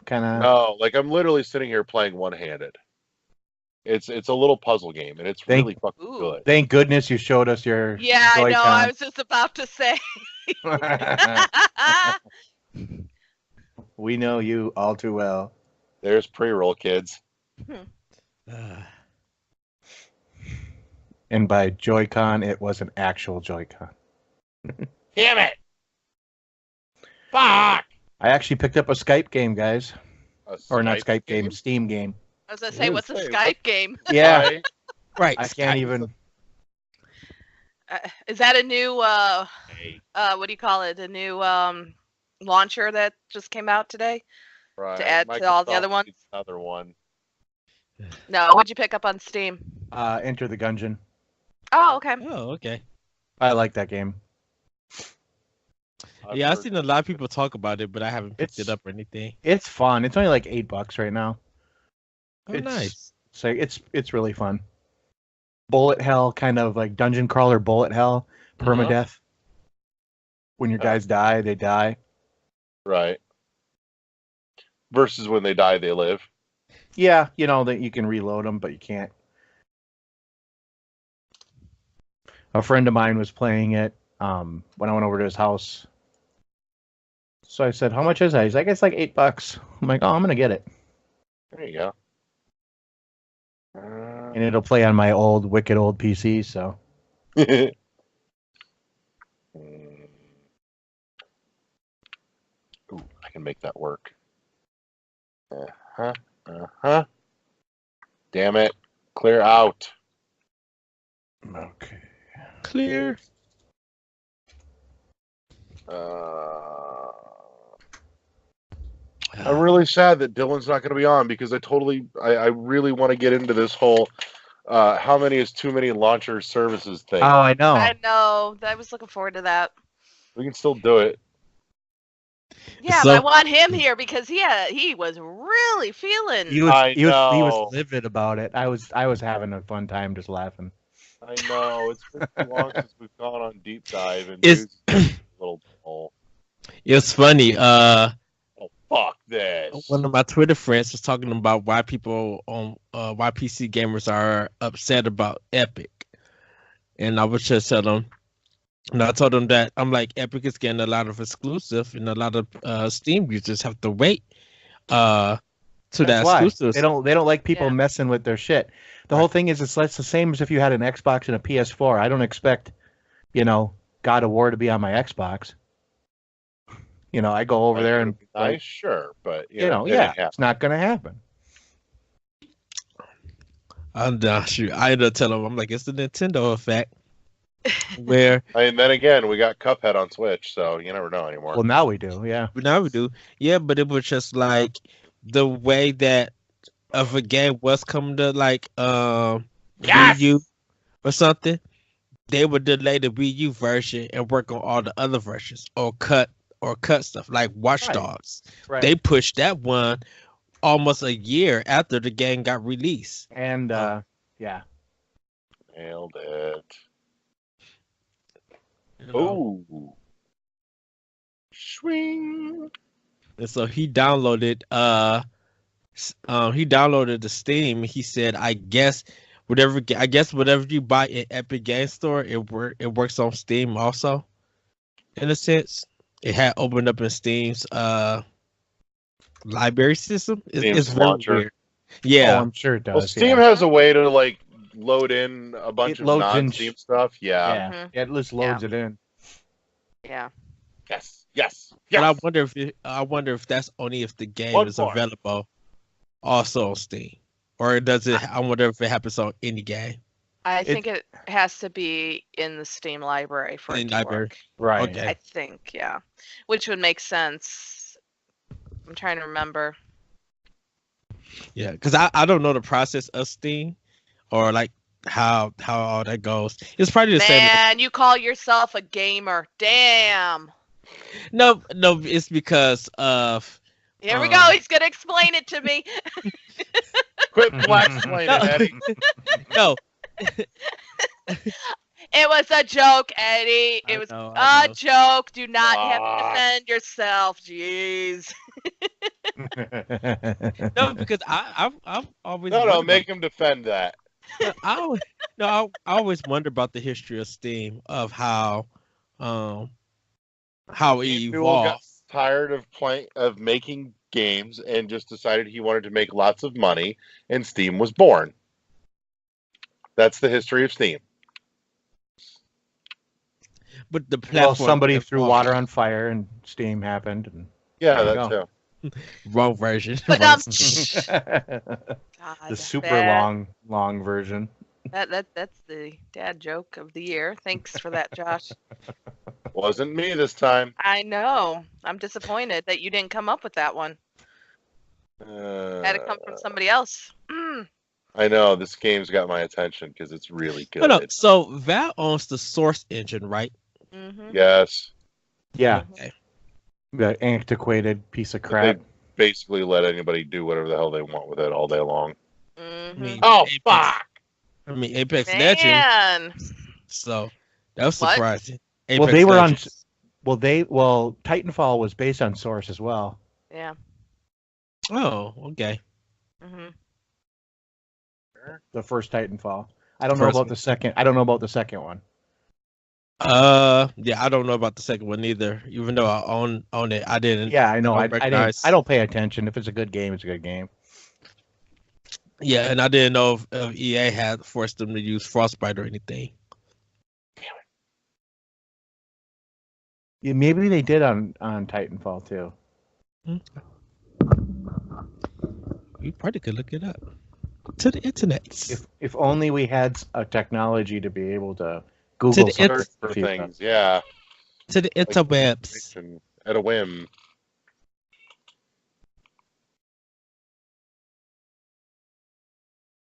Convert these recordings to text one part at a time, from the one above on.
kind of? No, like I'm literally sitting here playing one-handed. It's a little puzzle game, and it's Thank, really fucking Ooh. good. thank goodness you showed us your Yeah, I know. I Joy-Con. was just about to say. We know you all too well. There's pre-roll, kids. And by Joy-Con, it was an actual Joy-Con. Damn it! Fuck! I actually picked up a Skype game, guys. Or not Skype Skype game, Steam game. I was gonna say, what's a Say, Skype game? Yeah, Why? Right. I can't even. Is that a new Hey, what do you call it? A new launcher that just came out today? right. To add to all the other Microsoft ones? needs another one. No, what'd you pick up on Steam? Enter the Gungeon. Oh, okay. Oh, okay. I like that game. Yeah, I've heard- seen a lot of people talk about it, but I haven't picked It's- it up or anything. It's fun. It's only like $8 right now. Oh, It's- nice. So it's really fun. Bullet hell, kind of like dungeon crawler bullet hell, permadeath. When your guys die, they die. Right. Versus when they die, they live. Yeah, you know that you can reload them, but you can't. A friend of mine was playing it when I went over to his house. So I said, "How much is that?" He's like, "It's like $8." I'm like, "Oh, I'm gonna get it." There you go. And it'll play on my wicked old PC. So Ooh, I can make that work. Uh-huh. Damn it. Clear out. okay. Clear. I'm really sad that Dylan's not going to be on because I really want to get into this whole how many is too many launcher services thing. Oh, I know. I know. I was looking forward to that. We can still do it. Yeah, So- but I want him here because he was really feeling. He I was know. livid about it. I was having a fun time just laughing. I know. It's been too long since we've gone on deep dive and It's- used a little ball. It's funny. Oh, fuck this. One of my Twitter friends was talking about why people on why PC gamers are upset about Epic, and I was just telling them, and I told them that I'm like, Epic is getting a lot of exclusive, and a lot of Steam users have to wait to That's that why. exclusive. They don't like people Yeah. messing with their shit. The whole thing is it's the same as if you had an Xbox and a PS4. I don't expect, God of War to be on my Xbox. I go over there and nice, sure, but yeah, it's not gonna happen. I'm not sure. I ended up telling them, I'm like, it's the Nintendo effect, where And then again, we got Cuphead on Switch, so you never know anymore. Well, now we do, yeah. now we do, yeah, but it was just like the way that if a game was coming to like Yes! Wii U or something, they would delay the Wii U version and work on all the other versions or cut stuff like Watch Right. Dogs. Right. They pushed that one almost a year after the game got released. And yeah. Nailed it. you know? Ooh. Swing. And so he downloaded the Steam. He said, I guess whatever you buy in Epic Game Store, it works on Steam also. In a sense, it had opened up in Steam's library system. Steam's It's very launcher. weird. Yeah, Oh, I'm sure it does. Well, Steam has a way to like load in a bunch It of loads in non-Steam stuff. Yeah. yeah. Mhm. It just loads it in. Yeah. Yes. Yes. but Yes. I wonder if that's only if the game One is more. available also on Steam, or does it? I wonder if it happens on any game. I think it has to be in the Steam library for it In to library. work. Right. Okay. I think, yeah. Which would make sense. I'm trying to remember. Yeah, because I don't know the process of Steam, or like how all that goes. It's probably the same. Man, you call yourself a gamer. Damn. No, it's because of Here we go. He's going to explain it to me. Quit black explaining, No. Eddie. no. It was a joke, Eddie. It was I a know. joke. Do not have to Fuck. defend yourself. Jeez. No, because I've always No, wondered make him defend that. about, I always, no, I always wonder about the history of Steam of how it Gabe Newell got evolved. tired of making games and just decided he wanted to make lots of money, and Steam was born. That's the history of Steam. But the Well, platform somebody threw evolved. water on fire and steam happened. And Yeah, There you that go. too. Wrong version. But Wrong- the God, super bad. long version. That's the dad joke of the year. Thanks for that, Josh. Wasn't me this time. I know. I'm disappointed that you didn't come up with that one. Had to come from somebody else. I know this game's got my attention because it's really good. No, no. So Valve owns the Source engine, right? Mm-hmm. Yes, Yeah, Okay. the antiquated piece of But crap. basically let anybody do whatever the hell they want with it all day long. I Mm-hmm. mean, Oh Apex, fuck! I mean, Apex Legends. Man. So that was What? surprising. Well, Apex they were on- Legends. Well, Titanfall was based on Source as well. Yeah. Oh, okay. Mm-hmm. The first Titanfall. I don't know First about one. the second. I don't know about the second one. Yeah, I don't know about the second one either. Even though I own it, I didn't. Yeah, I know. I I don't didn't. recognize- I don't pay attention. If it's a good game, it's a good game. Yeah, and I didn't know if EA had forced them to use Frostbite or anything. Yeah, maybe they did on Titanfall too. You probably could look it up to the internet. If only we had a technology to be able to Google the something Search for few things, yeah, To the like interwebs. information at a whim.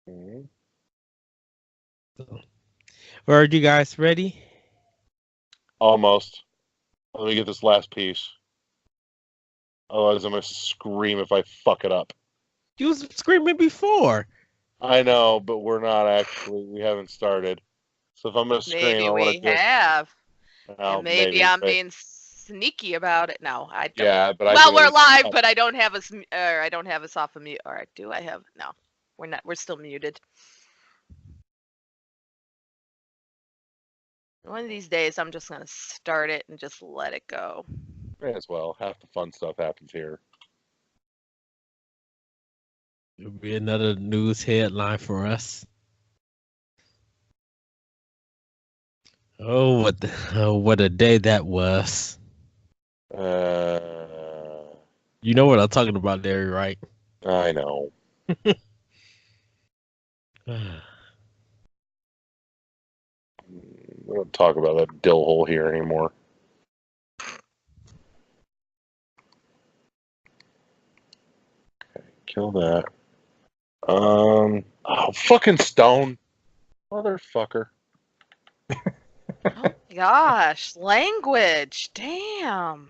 Mhm. Are you guys ready? Almost. Let me get this last piece. Otherwise, I'm gonna scream if I fuck it up. You was screaming before. I know, but we're not actually. We haven't started. So if I'm gonna scream, Maybe I want we to just. have. Well, And maybe I'm but- being sneaky about it. No, I don't. Yeah, but I. Well, do we're it- live, but I don't have us. Or I don't have us off of mute. Or do I have? No, we're not. We're still muted. One of these days, I'm just gonna start it and just let it go. May as well. Half the fun stuff happens here. It'll be another news headline for us. Oh, what a day that was. You know what I'm talking about, Larry, right? I know. We don't talk about that dill hole here anymore. Okay, kill that. Oh, fucking stone, motherfucker. Oh gosh, language. Damn.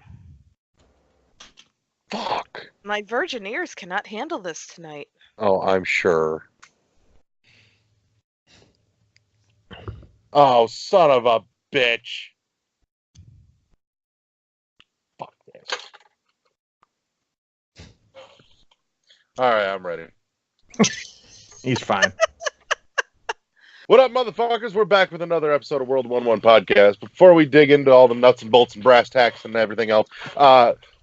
Fuck. My virgin ears cannot handle this tonight. Oh, I'm sure. Oh, son of a bitch. Fuck this. All right, I'm ready. He's fine. What up, motherfuckers? We're back with another episode of World 1-1 Podcast. Before we dig into all the nuts and bolts and brass tacks and everything else,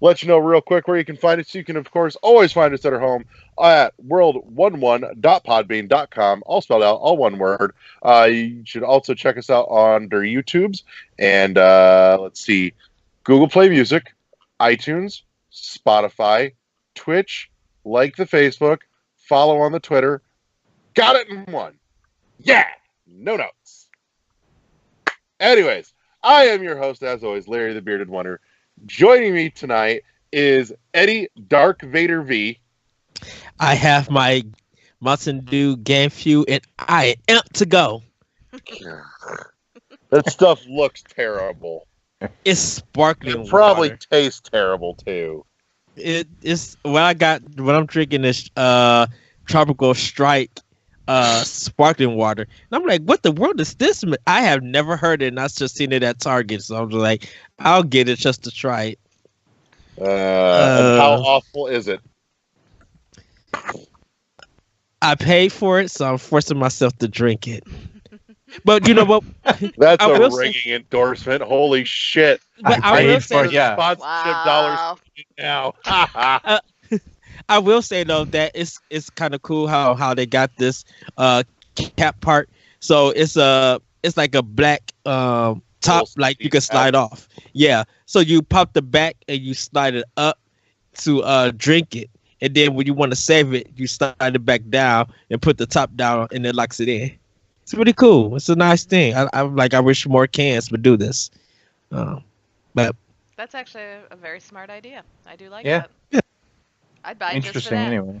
let you know real quick where you can find us. You can, of course, always find us at our home at world11.podbean.com, all spelled out, all one word. You should also check us out on their YouTubes and, let's see, Google Play Music, iTunes, Spotify, Twitch, like the Facebook, follow on the Twitter. Got it in one. Yeah, no notes. Anyways, I am your host, as always, Larry the Bearded Wonder. Joining me tonight is Eddie Dark Vader V. I have my Mountain Dew Game Fuel, and I am to go. That stuff looks terrible. It's sparkling. It probably water. tastes terrible too. It's what I'm drinking is Tropical Strike sparkling water. And I'm like, what the world is this? I have never heard it, and I just seen it at Target. So I'm just like, I'll get it just to try it. And how awful is it? I paid for it, so I'm forcing myself to drink it. But you know what? That's I a will ringing endorsement. Holy shit. But I I will paid for say, it, yeah. Sponsorship dollars Wow. now. I will say though that it's kind of cool how they got this cap part. So it's like a black top, Little like you seat can slide off. Yeah. So you pop the back and you slide it up to drink it, and then when you want to save it, you slide it back down and put the top down, and it locks it in. It's really cool. It's a nice thing. I'm like, I wish more cans would do this. But That's actually a very smart idea. I do like Yeah. that. Yeah. I'd buy it just for Interesting, that. anyway.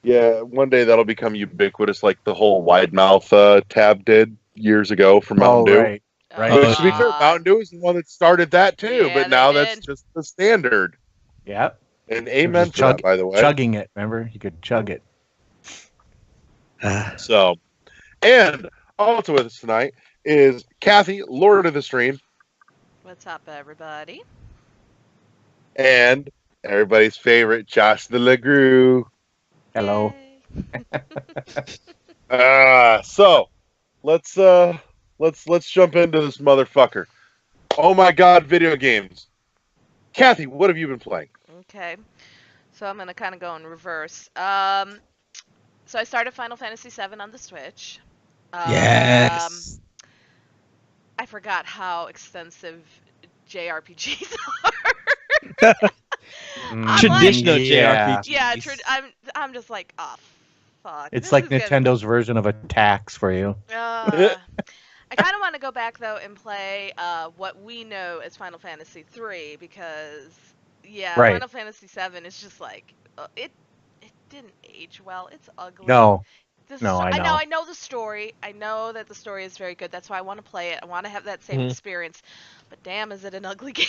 Yeah, one day that'll become ubiquitous like the whole wide mouth tab did years ago for Mountain Dew. Right. Right. Which, to be fair, Mountain Dew is the one that started that too, Yeah, but now they that's did. just the standard. Yeah. And amen Just to that, by the way. Chugging it, remember? You could chug it. So, and also with us tonight is Kathy, Lord of the Stream, What's up, everybody? and everybody's favorite Josh the LeGroux. Hello. Yay. So let's jump into this motherfucker. Oh my god, video games. Kathy, what have you been playing? Okay, so I'm gonna kind of go in reverse. So I started Final Fantasy VII on the Switch. yes. I forgot how extensive JRPGs are. I'm Traditional yeah. JRPG. Yeah, I'm just like, oh fuck. It's this like is gonna- Nintendo's version of a tax for you. I kind of want to go back though and play what we know as Final Fantasy 3 because Right. Final Fantasy 7 is just like it didn't age well. It's ugly. No. This No, I know. I know the story. I know that the story is very good. That's why I want to play it. I want to have that same Mhm. experience. But damn, is it an ugly game?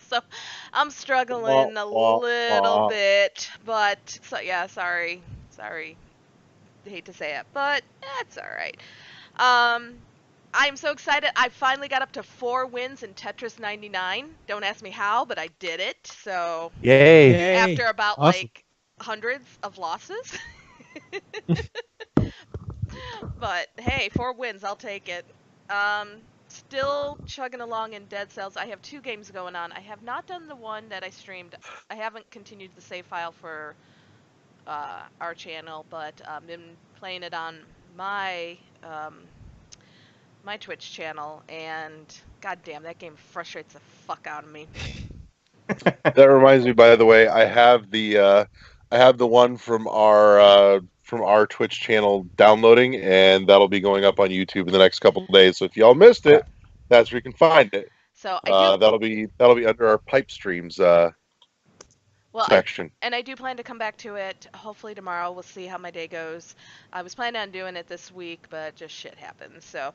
So I'm struggling a little bit. But so yeah, sorry. Hate to say it, but that's all right. I'm so excited. I finally got up to 4 wins in Tetris 99. Don't ask me how, but I did it. So Yay. Yay. after about Awesome. like hundreds of losses. But hey, 4 wins, I'll take it. Still chugging along in Dead Cells. I have 2 games going on. I have not done the one that I streamed. I haven't continued the save file for our channel, but been playing it on my my Twitch channel, and goddamn, that game frustrates the fuck out of me. That reminds me, by the way, I have the one from our Twitch channel downloading, and that'll be going up on YouTube in the next couple of days. So if y'all missed it, that's where you can find it. So I do. That'll be under our pipe streams section. And I do plan to come back to it hopefully tomorrow. We'll see how my day goes. I was planning on doing it this week, but just shit happens. So,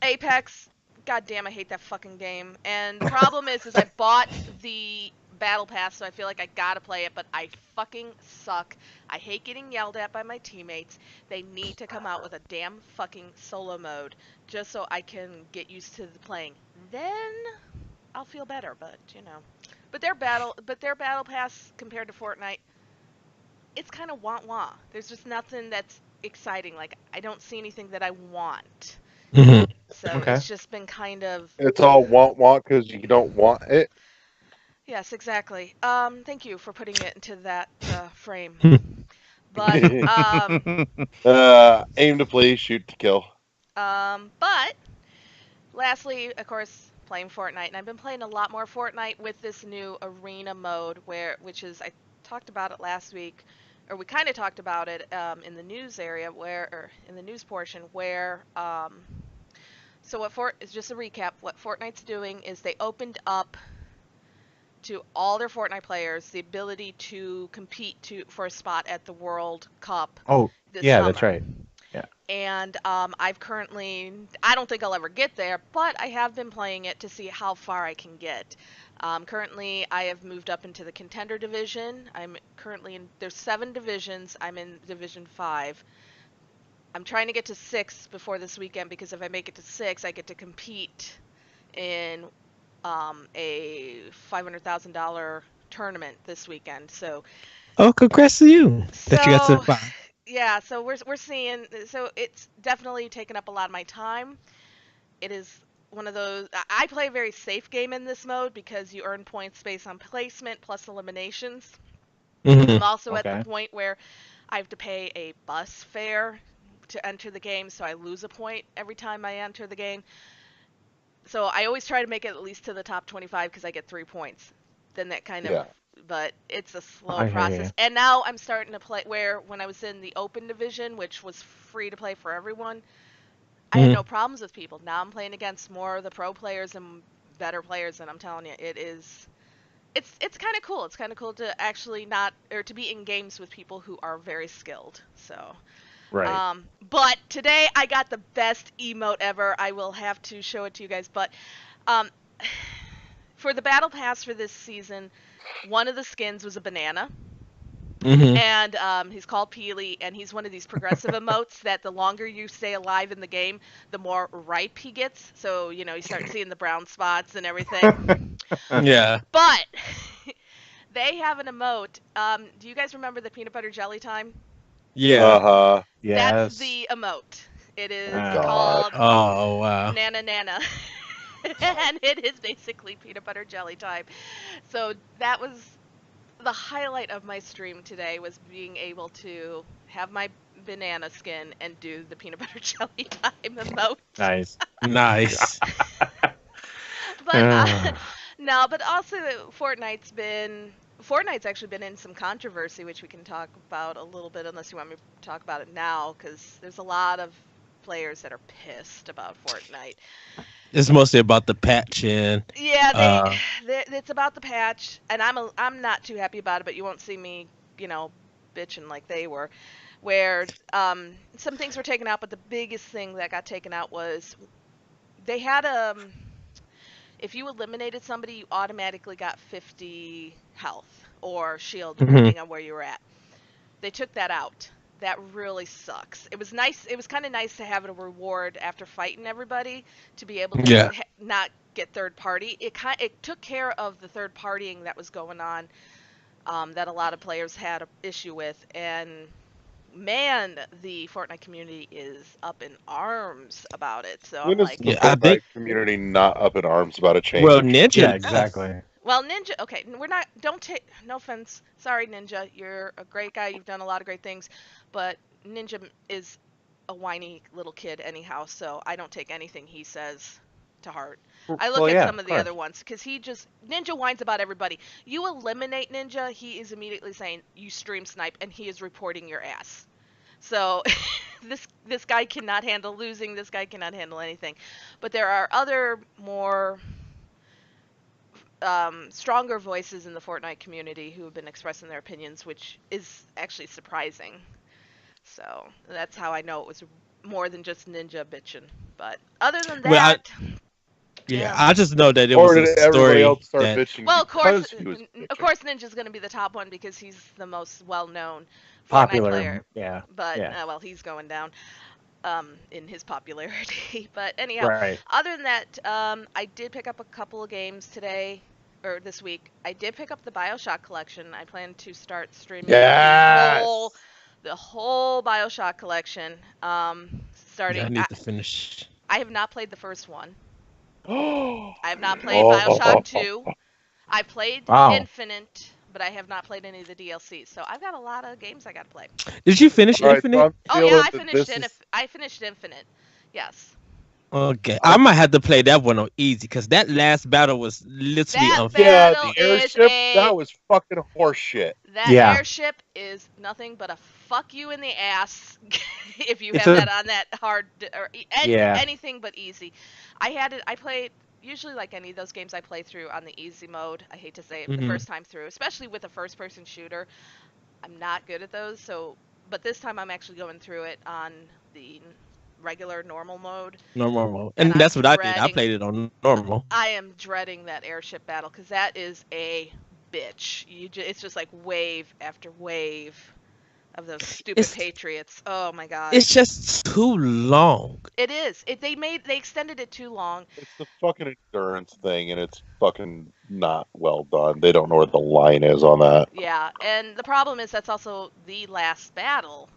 Apex, goddamn, I hate that fucking game. And the problem is I bought the battle pass, so I feel like I gotta play it, but I fucking suck. I hate getting yelled at by my teammates. They need to come out with a damn fucking solo mode just so I can get used to the playing. Then I'll feel better, but you know. But their battle pass compared to Fortnite, it's kind of wah-wah. There's just nothing that's exciting. Like, I don't see anything that I want. Mhm. So Okay. it's just been kind of... It's all want because you don't want it. Yes, exactly. Thank you for putting it into that frame. Hmm. But, Aim to please, shoot to kill. but, lastly, of course, playing Fortnite, and I've been playing a lot more Fortnite with this new arena mode, which is, I talked about it last week, or we kind of talked about it in the news area, or in the news portion, where, so it's just a recap, what Fortnite's doing is they opened up to all their Fortnite players the ability to compete for a spot at the World Cup Oh, this yeah, summer. that's right. Yeah. And I've currently, I don't think I'll ever get there, but I have been playing it to see how far I can get. Currently, I have moved up into the contender division. I'm currently in, there's 7 divisions. I'm in Division 5. I'm trying to get to 6 before this weekend because if I make it to 6, I get to compete in a $500,000 tournament this weekend. So, Oh, congrats to you that you got to the so five. yeah, so we're seeing, so it's definitely taken up a lot of my time. It is one of those, I play a very safe game in this mode because you earn points based on placement plus eliminations. I'm Mm-hmm. also at the Okay. point where I have to pay a bus fare to enter the game, so I lose a point every time I enter the game. So I always try to make it at least to the top 25 because I get 3 points. Then that kind of, Yeah. but it's a slow I hear process. you. And now I'm starting to play where when I was in the open division, which was free to play for everyone, I had Mhm. no problems with people. Now I'm playing against more of the pro players and better players, and I'm telling you, it's kind of cool. It's kind of cool to actually not, or to be in games with people who are very skilled. So, Right. but today I got the best emote ever. I will have to show it to you guys. But um, for the battle pass for this season, one of the skins was a banana. Mhm. And he's called Peely, and he's one of these progressive emotes that the longer you stay alive in the game, the more ripe he gets. So, you know, you start seeing the brown spots and everything. Yeah. But they have an emote. Do you guys remember the peanut butter jelly time? Yeah. Uh-huh. That's Yes. the emote. It is God. called Oh wow. Nana Nana. And it is basically peanut butter jelly time. So that was the highlight of my stream today, was being able to have my banana skin and do the peanut butter jelly time emote. Nice. Nice. But no, but also Fortnite's actually been in some controversy, which we can talk about a little bit, unless you want me to talk about it now, because there's a lot of players that are pissed about Fortnite. It's mostly about the patch and Yeah, uh it's about the patch, and I'm not too happy about it, but you won't see me, you know, bitching like they were. Where some things were taken out, but the biggest thing that got taken out was they had if you eliminated somebody, you automatically got 50 health or shield, mhm. depending on where you were at. They took that out. That really sucks. It was nice. It was kind of nice to have a reward after fighting everybody to be able to Yeah. not get third party. It took care of the third partying that was going on, that a lot of players had an issue with. And man, the Fortnite community is up in arms about it. So I'm When is like, the Yeah, I think Fortnite community not up in arms about a change? well Ninja Yeah, left. exactly. well, Ninja, okay, we're not, don't take, no offense. Sorry, Ninja. You're a great guy. You've done a lot of great things. But Ninja is a whiny little kid, anyhow, so I don't take anything he says to heart. I look Well, at yeah, some of of the other course. ones because Ninja whines about everybody. You eliminate Ninja, he is immediately saying you stream snipe, and he is reporting your ass. So this guy cannot handle losing. This guy cannot handle anything. But there are other more stronger voices in the Fortnite community who have been expressing their opinions, which is actually surprising. So that's how I know it was more than just Ninja bitching. But other than Well that, yeah, yeah. I just know that it Or was a did everybody story else start that bitching Well, because he was of bitching? course, Ninja's going to be the top one because he's the most well-known Fortnite Popular. player. Yeah. But Yeah. well, he's going down in his popularity. But anyhow, Right. other than that, I did pick up a couple of games today or this week. I did pick up the BioShock collection. I plan to start streaming Yes. the whole BioShock collection. yeah, I Starting, need to finish. I have not played the first one. Oh. I have not played BioShock 2. I played Wow. Infinite, but I have not played any of the DLCs. So I've got a lot of games I got to play. Did you finish All right, so Infinite? I'm Oh yeah, feeling that this is I finished Infinite. Yes. Okay, I might have to play that one on easy because that last battle was literally That unfair. yeah, battle the is airship. That was fucking horseshit. that Yeah. airship is nothing but a fuck you in the ass if you It's have a- that on that hard or Yeah. anything but easy. I played usually like any of those games I play through on the easy mode. I hate to say it, the Mhm. first time through, especially with a first person shooter. I'm not good at those, so but this time I'm actually going through it on the regular normal mode. Normal mode. And And that's I'm what I did. I dreading- played it on normal. I am dreading that airship battle because that is a bitch. It's just like wave after wave of those stupid It's- Patriots. Oh my god. It's just too long. It is. They extended it too long. It's the fucking endurance thing, and it's fucking not well done. They don't know where the line is on that. Yeah, and the problem is that's also the last battle.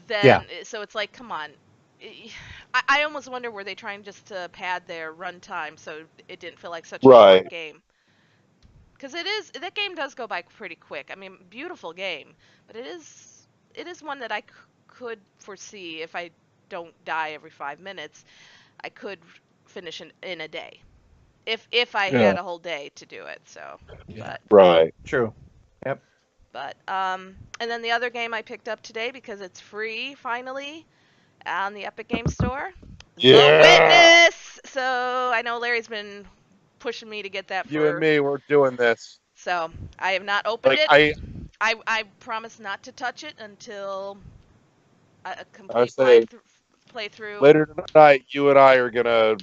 Then, Yeah. so it's like, come on. I almost wonder were they trying just to pad their runtime so it didn't feel like such a Right. short game. Because that game does go by pretty quick. I mean, beautiful game, but it is one that I could foresee if I don't die every 5 minutes, I could finish in a day. If I Yeah. had a whole day to do it. So, Yeah. Right. True. but and then the other game I picked up today because it's free finally on the Epic Game Store. Yeah. The Witness. So I know Larry's been pushing me to get that. You and me, we're doing this. So I have not opened Like it. I I promise not to touch it until a I complete say playthrough. later tonight, you and I are gonna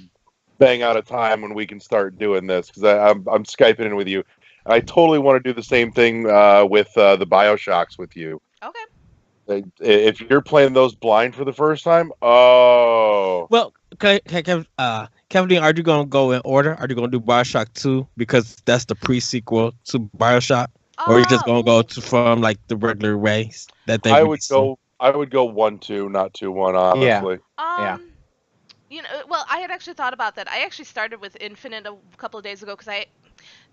bang out a time when we can start doing this because I'm skyping in with you. I totally want to do the same thing with the BioShocks with you. Okay. If you're playing those blind for the first time, oh, Well, Kevin, are you gonna go in order? Are you gonna do Bioshock 2 because that's the pre-sequel to Bioshock, or are you just gonna go from like the regular ways that they? I would go 1-2, not 2-1. Honestly, Yeah. You know, well, I had actually thought about that. I actually started with Infinite a couple of days ago because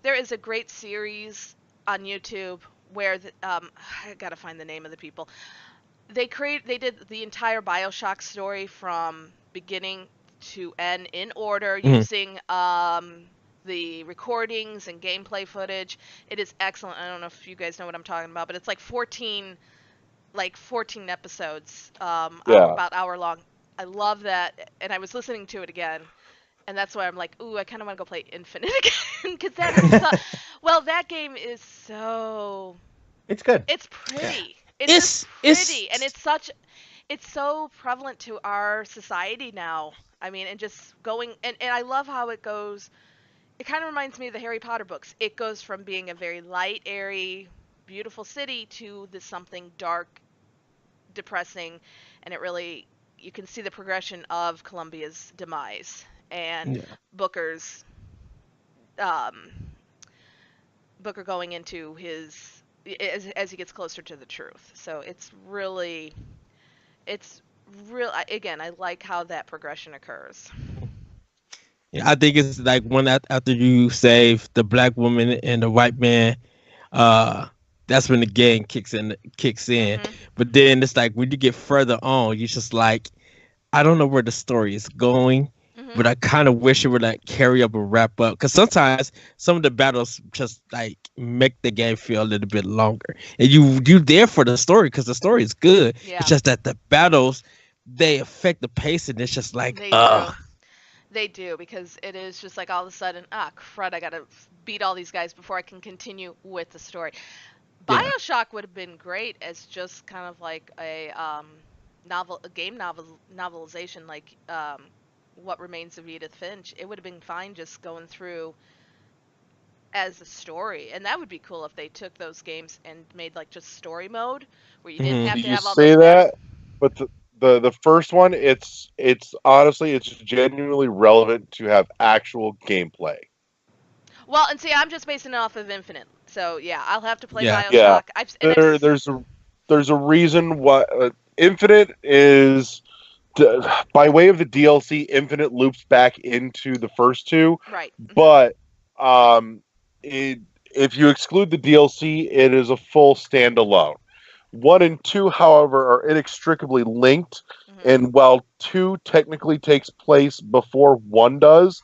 there is a great series on YouTube where I gotta find the name of the people. They did the entire BioShock story from beginning to end in order using the recordings and gameplay footage. It is excellent. I don't know if you guys know what I'm talking about, but it's like 14 episodes, about hour long. I love that, and I was listening to it again, and that's why I'm like, ooh, I kind of want to go play Infinite again because that is well, that game is so. It's good. It's pretty. It's- It's pretty, and it's so prevalent to our society now. I mean, and just going, and I love how it goes. It kind of reminds me of the Harry Potter books. It goes from being a very light, airy, beautiful city to this something dark, depressing, and it really, you can see the progression of Columbia's demise and Booker's, Booker going into his, as he gets closer to the truth. So it's real, again, I like how that progression occurs. Yeah, I think it's like after you save the black woman and the white man, that's when the game kicks in. Mhm. But then it's like when you get further on, you're just like, I don't know where the story is going, Mhm. but I kind of wish it would like carry up and wrap up. Because sometimes some of the battles just like make the game feel a little bit longer, and you there for the story because the story is good. Yeah. It's just that the battles they affect the pace, and it's just like, They do. They do, because it is just like all of a sudden, crud, I gotta beat all these guys before I can continue with the story. Yeah. BioShock would have been great as just kind of like a game novelization, like What Remains of Edith Finch. It would have been fine just going through as a story, and that would be cool if they took those games and made like just story mode where you didn't Mhm. have did to you have all say those that? But the first one, it's honestly, it's genuinely relevant to have actual gameplay. Well, and see, I'm just basing it off of Infinite, so yeah, I'll have to play Yeah. BioShock. Yeah. There's a reason why Infinite is by way of the DLC. Infinite loops back into the first two, Right. Mhm. but if you exclude the DLC, it is a full standalone. 1 and 2, however, are inextricably linked, Mhm. and while 2 technically takes place before 1 does,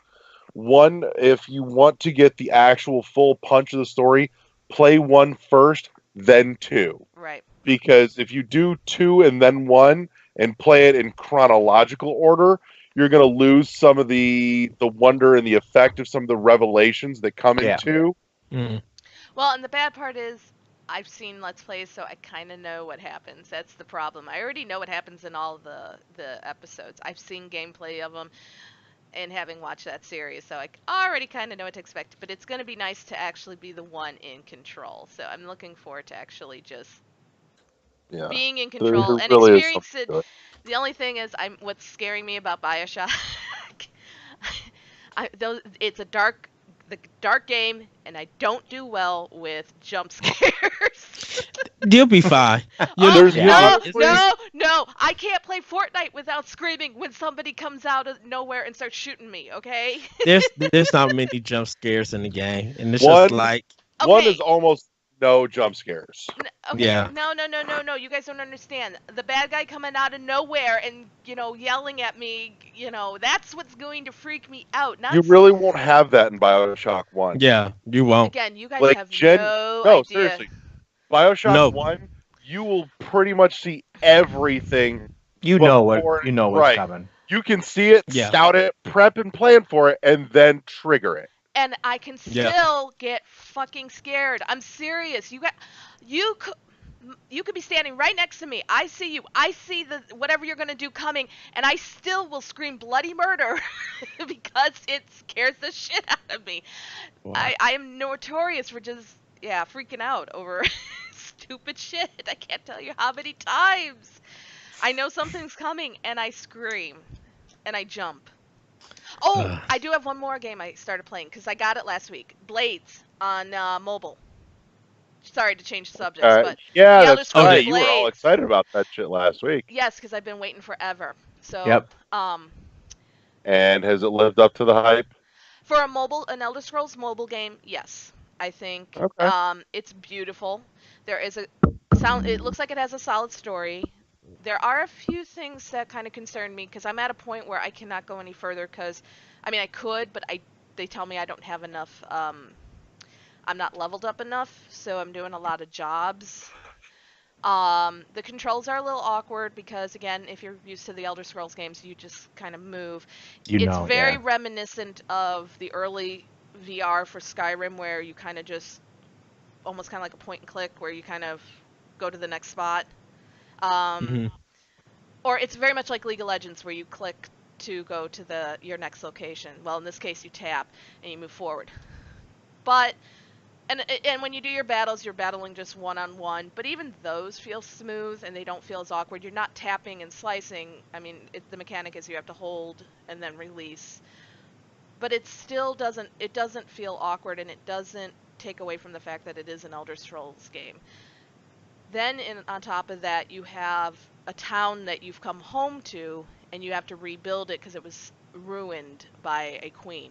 1, if you want to get the actual full punch of the story, play 1 first, then 2. Right. Because if you do 2 and then 1 and play it in chronological order, you're going to lose some of the wonder and the effect of some of the revelations that come in Yeah. 2. Mm. Well, and the bad part is I've seen Let's Plays, so I kind of know what happens. That's the problem. I already know what happens in all the episodes. I've seen gameplay of them, and having watched that series, so I already kind of know what to expect. But it's going to be nice to actually be the one in control. So I'm looking forward to actually just Yeah. being in There control and really is experience something it. to it. The only thing is, what's scaring me about Bioshock. It's a dark game, and I don't do well with jump scares. You'll be fine. You'll, There's no, honestly- no, I can't play Fortnite without screaming when somebody comes out of nowhere and starts shooting me. Okay. there's not many jump scares in the game, and it's One- just like One Okay. is almost no jump scares. Okay, Yeah. no, you guys don't understand. The bad guy coming out of nowhere and, yelling at me, that's what's going to freak me out. Not You really won't have that in Bioshock 1. yeah, you won't. Again, you guys Like, have no, no idea. seriously. Bioshock No. 1, you will pretty much see everything. You know Before- what you know what's right. coming. You can see it, Yeah. scout it, prep and plan for it, and then trigger it. And I can Yeah. still get fucking scared. I'm serious. You could be standing right next to me. I see you. I see the whatever you're gonna do coming, and I still will scream bloody murder because it scares the shit out of me. Wow. I am notorious for just freaking out over stupid shit. I can't tell you how many times I know something's coming and I scream and I jump. Oh, Ugh. I do have one more game I started playing because I got it last week. Blades on mobile. Sorry to change subjects, but Yeah, The Elder that's Scrolls right. You were all Blades. excited about that shit last week. yes, because I've been waiting forever. So Yep. And has it lived up to the hype? For an Elder Scrolls mobile game, yes. I think Okay. it's beautiful. There is a sound. It looks like it has a solid story. There are a few things that kind of concern me because I'm at a point where I cannot go any further. Because, I mean, I could, but they tell me I don't have enough. I'm not leveled up enough, so I'm doing a lot of jobs. The controls are a little awkward because, again, if you're used to the Elder Scrolls games, you just kind of move. It's very yeah. reminiscent of the early VR for Skyrim, where you kind of just almost kind of like a point and click, where you kind of go to the next spot. Mhm. Or it's very much like League of Legends, where you click to go to your next location. Well, in this case, you tap and you move forward. But and when you do your battles, you're battling just one-on-one. But even those feel smooth and they don't feel as awkward. You're not tapping and slicing. I mean, the mechanic is you have to hold and then release. But it still doesn't feel awkward, and it doesn't take away from the fact that it is an Elder Scrolls game. Then on top of that, you have a town that you've come home to, and you have to rebuild it because it was ruined by a queen.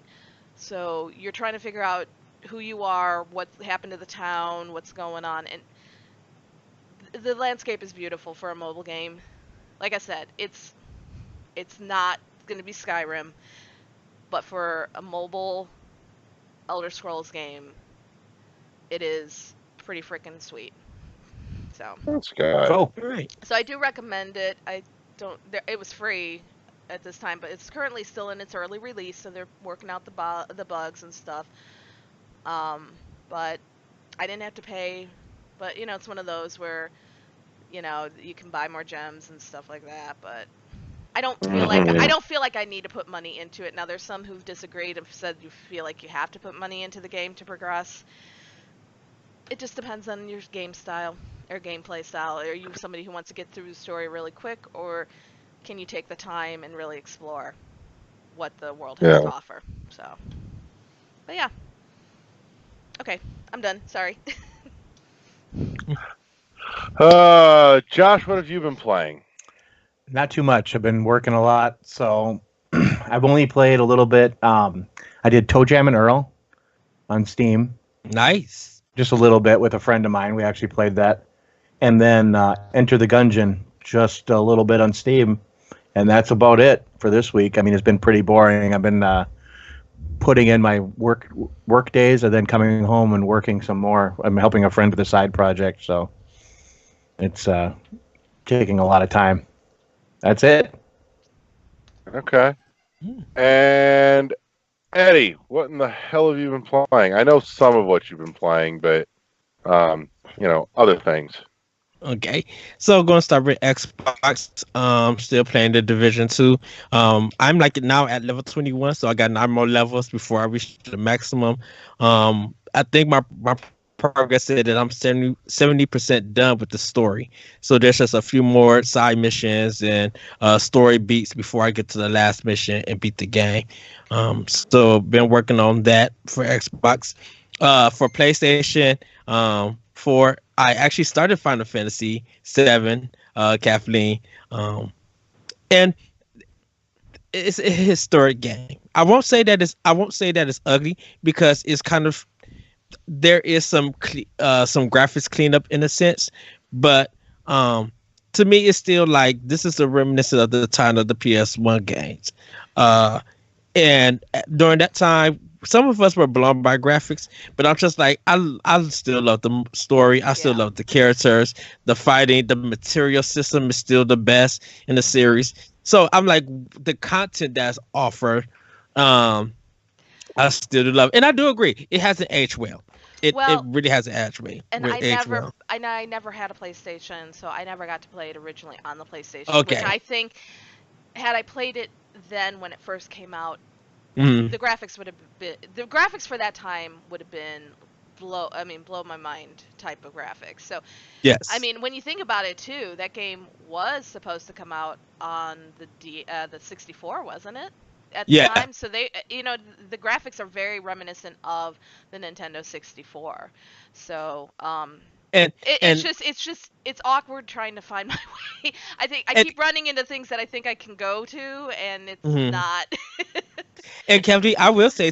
So you're trying to figure out who you are, what happened to the town, what's going on, and the landscape is beautiful for a mobile game. Like I said, it's not going to be Skyrim, but for a mobile Elder Scrolls game, it is pretty freaking sweet. So That's good. Cool. All right. I do recommend it. It was free at this time, but it's currently still in its early release, so they're working out the bugs and stuff. But I didn't have to pay. But it's one of those where you can buy more gems and stuff like that. But I don't feel like I need to put money into it. Now there's some who've disagreed and said you feel like you have to put money into the game to progress. It just depends on your game style or gameplay style. Are you somebody who wants to get through the story really quick, or can you take the time and really explore what the world has to offer? So, but yeah. Okay, I'm done. Sorry. Josh, what have you been playing? Not too much. I've been working a lot, so I've only played a little bit. I did Toe Jam and Earl on Steam, Nice. just a little bit with a friend of mine. We actually played that, and then Enter the Gungeon, just a little bit on Steam, and that's about it for this week. I mean, it's been pretty boring. I've been putting in my work days and then coming home and working some more. I'm helping a friend with a side project, so it's taking a lot of time. That's it. Okay. And Eddie, what in the hell have you been playing? I know some of what you've been playing, but other things. Okay, so going to start with Xbox. Still playing the Division 2. I'm like now at level 21, so I got 9 more levels before I reach the maximum. I think my progress said that I'm 70% done with the story. So there's just a few more side missions and story beats before I get to the last mission and beat the game. So been working on that for Xbox. For PlayStation, for I actually started Final Fantasy 7, Kathleen, and it's a historic game. I won't say that it's ugly because it's kind of there is some graphics cleanup in a sense, but to me it's still like this is a reminiscent of the time of the PS1 games. And during that time, some of us were blown by graphics, but I'm just like I still love the story. I still love the characters, the fighting, the material system is still the best in the series. So I'm like the content that's offered, I still do love, and I do agree it hasn't aged well. It really hasn't aged well. And I never had a PlayStation, so I never got to play it originally on the PlayStation. Okay. Which I think, had I played it then when it first came out, Mhm. the graphics for that time would have been blow my mind type of graphics. So Yes. I mean, when you think about it too, that game was supposed to come out on the 64, wasn't it? At the Yeah. time, so they, the graphics are very reminiscent of the Nintendo 64. So, and it's awkward trying to find my way. I think I keep running into things that I think I can go to, and it's not. And Kevin, I will say,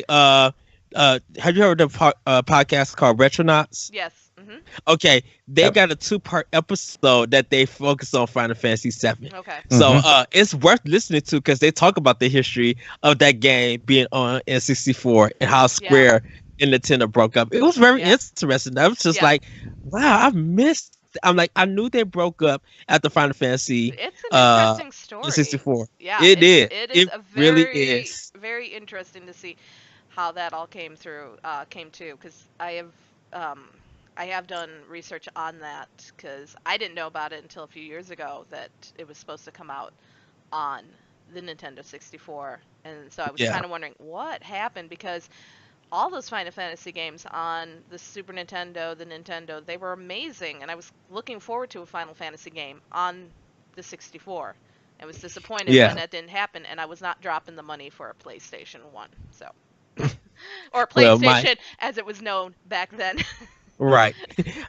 have you heard of the podcast called Retronauts? Yes. Mm-hmm. Okay, they got a 2-part episode that they focus on Final Fantasy VII. Okay. So it's worth listening to because they talk about the history of that game being on N64 and how Square and Nintendo broke up. It was very interesting. I was just like, wow, I missed. I'm like, I knew they broke up after Final Fantasy. It's an interesting story. 64. Yeah, it is. It really is. Very interesting to see how that all came to, because I have done research on that because I didn't know about it until a few years ago that it was supposed to come out on the Nintendo 64, and so I was kind of wondering what happened because all those Final Fantasy games on the Super Nintendo, the Nintendo, they were amazing, and I was looking forward to a Final Fantasy game on the 64. I was disappointed when that didn't happen, and I was not dropping the money for a PlayStation 1, so or PlayStation as it was known back then. Right.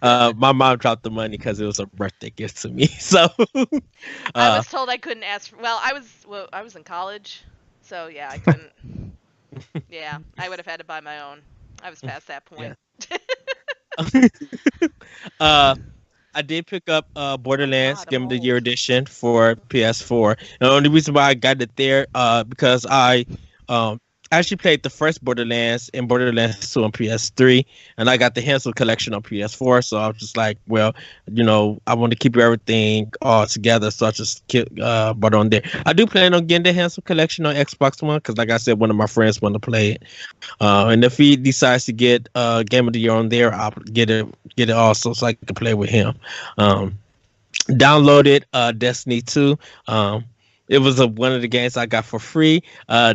My mom dropped the money because it was a birthday gift to me. So I was told I couldn't ask. I was in college, so I couldn't. Yeah, I would have had to buy my own. I was past that point. Yeah. I did pick up Borderlands Game of the Year edition for PS4. And the only reason why I got it there because I actually played the first Borderlands and Borderlands 2 on PS3, and I got the Hansel collection on PS4. So I was just like, well, I want to keep everything all together, so I just bought on there. I do plan on getting the Hansel collection on Xbox One because, like I said, one of my friends want to play it, and if he decides to get Game of the Year on there, I'll get it also so I can play with him. Downloaded Destiny 2. It was one of the games I got for free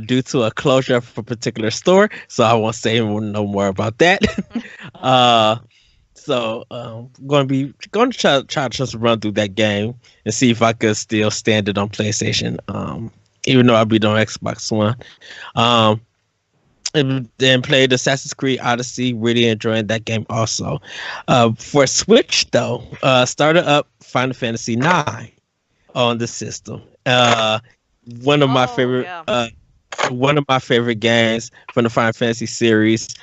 due to a closure of a particular store, so I won't say no more about that. Going to try to just run through that game and see if I could still stand it on PlayStation, even though I'll be on Xbox One. And then played Assassin's Creed Odyssey, really enjoying that game also. For Switch though, started up Final Fantasy IX on the system. One of my favorite games from the Final Fantasy series.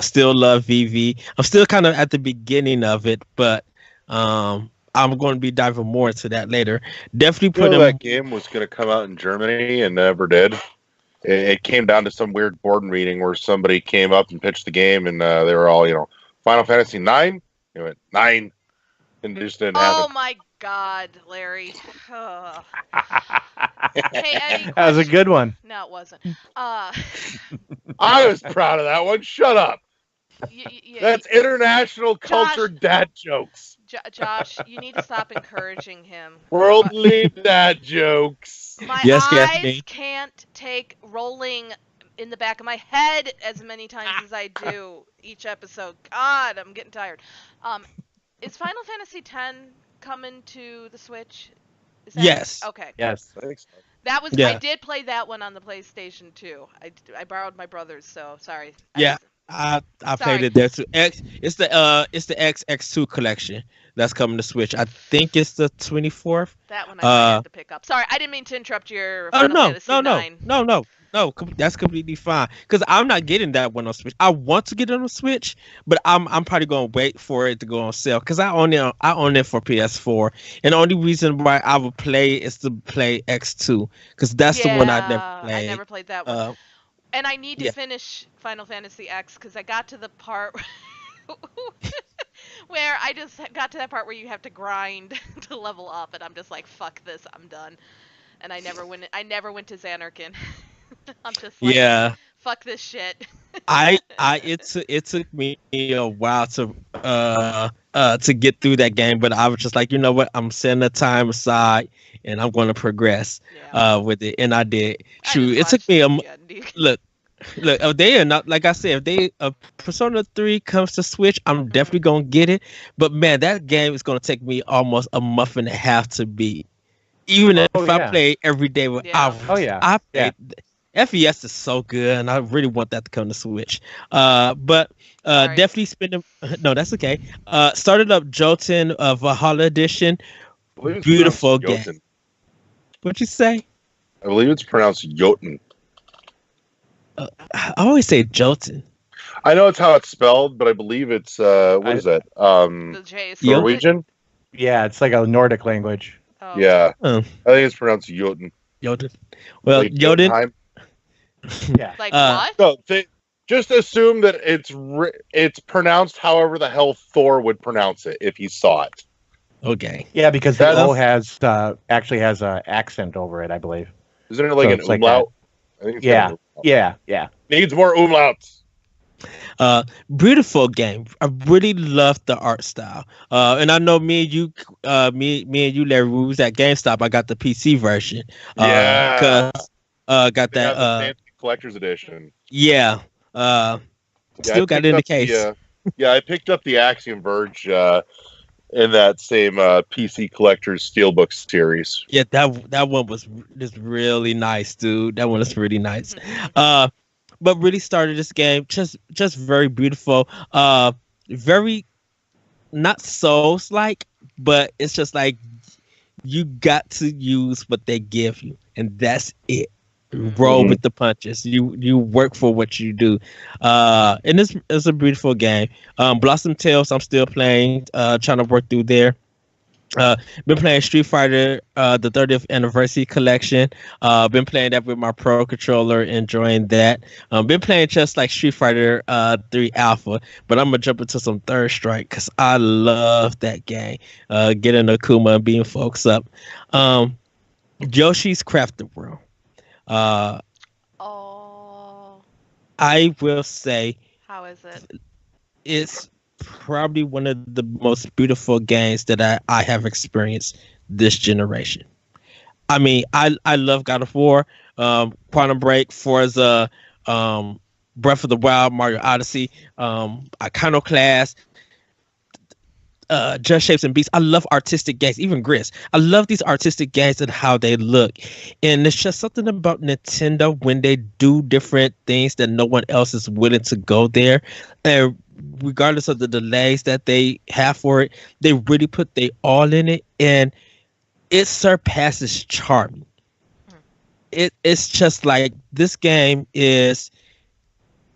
Still love VV. I'm still kind of at the beginning of it, but I'm going to be diving more into that later. Definitely that game was going to come out in Germany and never did. It came down to some weird board meeting where somebody came up and pitched the game, and they were all, Final Fantasy 9. It went 9, and it just didn't happen. Oh my God, Larry. Oh. Hey, Eddie, that was a good one. No, it wasn't. I was proud of that one. Shut up. That's international culture dad jokes. Josh, you need to stop encouraging him. Worldly dad jokes. My Yes, eyes Gatsby. can't take rolling in the back of my head as many times as I do each episode. God, I'm getting tired. Is Final Fantasy X coming to the Switch? Is that Yes. Okay. Yes. I think so. That was. Yeah. I did play that one on the PlayStation 2. I borrowed my brother's, so sorry. Yeah. I played it there too. It's the XX2 collection that's coming to Switch. I think it's the 24th. That one I might have to pick up. Sorry, I didn't mean to interrupt your Final Fantasy IX. No, that's completely fine. Because I'm not getting that one on Switch. I want to get it on Switch, but I'm probably gonna wait for it to go on sale. Because I own it for PS4, and the only reason why I would play is to play X2, because that's the one I never played. I never played that one. And I need to finish Final Fantasy X because I got to the part where I just got to that part where you have to grind to level up, and I'm just like, fuck this, I'm done. And I never went to Xanarkand. I'm just like, fuck this shit. It took me a while to get through that game, but I was just like, you know what, I'm setting the time aside and I'm going to progress with it, and I did. Shoot, it took me look. They are not, like I said, if Persona 3 comes to Switch, I'm definitely gonna get it. But man, that game is gonna take me almost a month and a half to beat. Even if I play every day with hours. FES is so good, and I really want that to come to Switch. But definitely spending. No, that's okay. Started up Jotun Valhalla Edition. Beautiful game. What'd you say? I believe it's pronounced Jotun. I always say Jotun. I know it's how it's spelled, but I believe it's what is that? The J is Norwegian? Yeah, it's like a Nordic language. Oh. Yeah. I think it's pronounced Jotun. Jotun. Well, Like Jotun. Yeah. Like what? No, just assume that it's pronounced however the hell Thor would pronounce it if he saw it. Okay. Yeah, because the O has actually has an accent over it, I believe. Isn't it like So an it's like umlaut? I think it's got an umlaut. Yeah. Needs more umlauts. Beautiful game. I really love the art style. And I know me and you, Larry, we was at GameStop. I got the PC version. Got They that have the fancy collector's edition. Yeah. Still got it in the case. I picked up the Axiom Verge in that same PC collector's steelbook series. Yeah, that one was just really nice, dude. That one is really nice. But really started this game just very beautiful. Very not Souls-like, but it's just like you got to use what they give you, and that's it. Roll with the punches. You work for what you do. And it's a beautiful game. Blossom Tales, I'm still playing, trying to work through there. Been playing Street Fighter, the 30th anniversary collection. Been playing that with my Pro controller, enjoying that. Been playing just like Street Fighter 3 Alpha, but I'm gonna jump into some Third Strike because I love that game. Getting Akuma and beating folks up. Yoshi's Crafted World. I will say, how is it? It's probably one of the most beautiful games that I have experienced this generation. I mean, I love God of War, Quantum Break, Forza, Breath of the Wild, Mario Odyssey, Iconoclast, Just Shapes and Beats. I love artistic games, even Gris. I love these artistic games and how they look. And it's just something about Nintendo when they do different things that no one else is willing to go there. And regardless of the delays that they have for it, they really put their all in it, and it surpasses charming. It's just like, this game is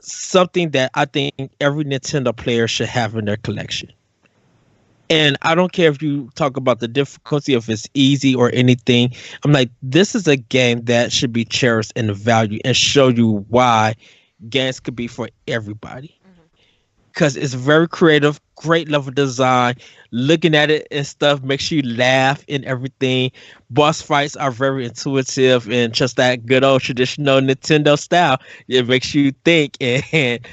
something that I think every Nintendo player should have in their collection. And I don't care if you talk about the difficulty, if it's easy or anything. I'm like, this is a game that should be cherished and valued and show you why games could be for everybody. because it's very creative, great level design. Looking at it and stuff makes you laugh and everything. Boss fights are very intuitive and just that good old traditional Nintendo style. It makes you think, and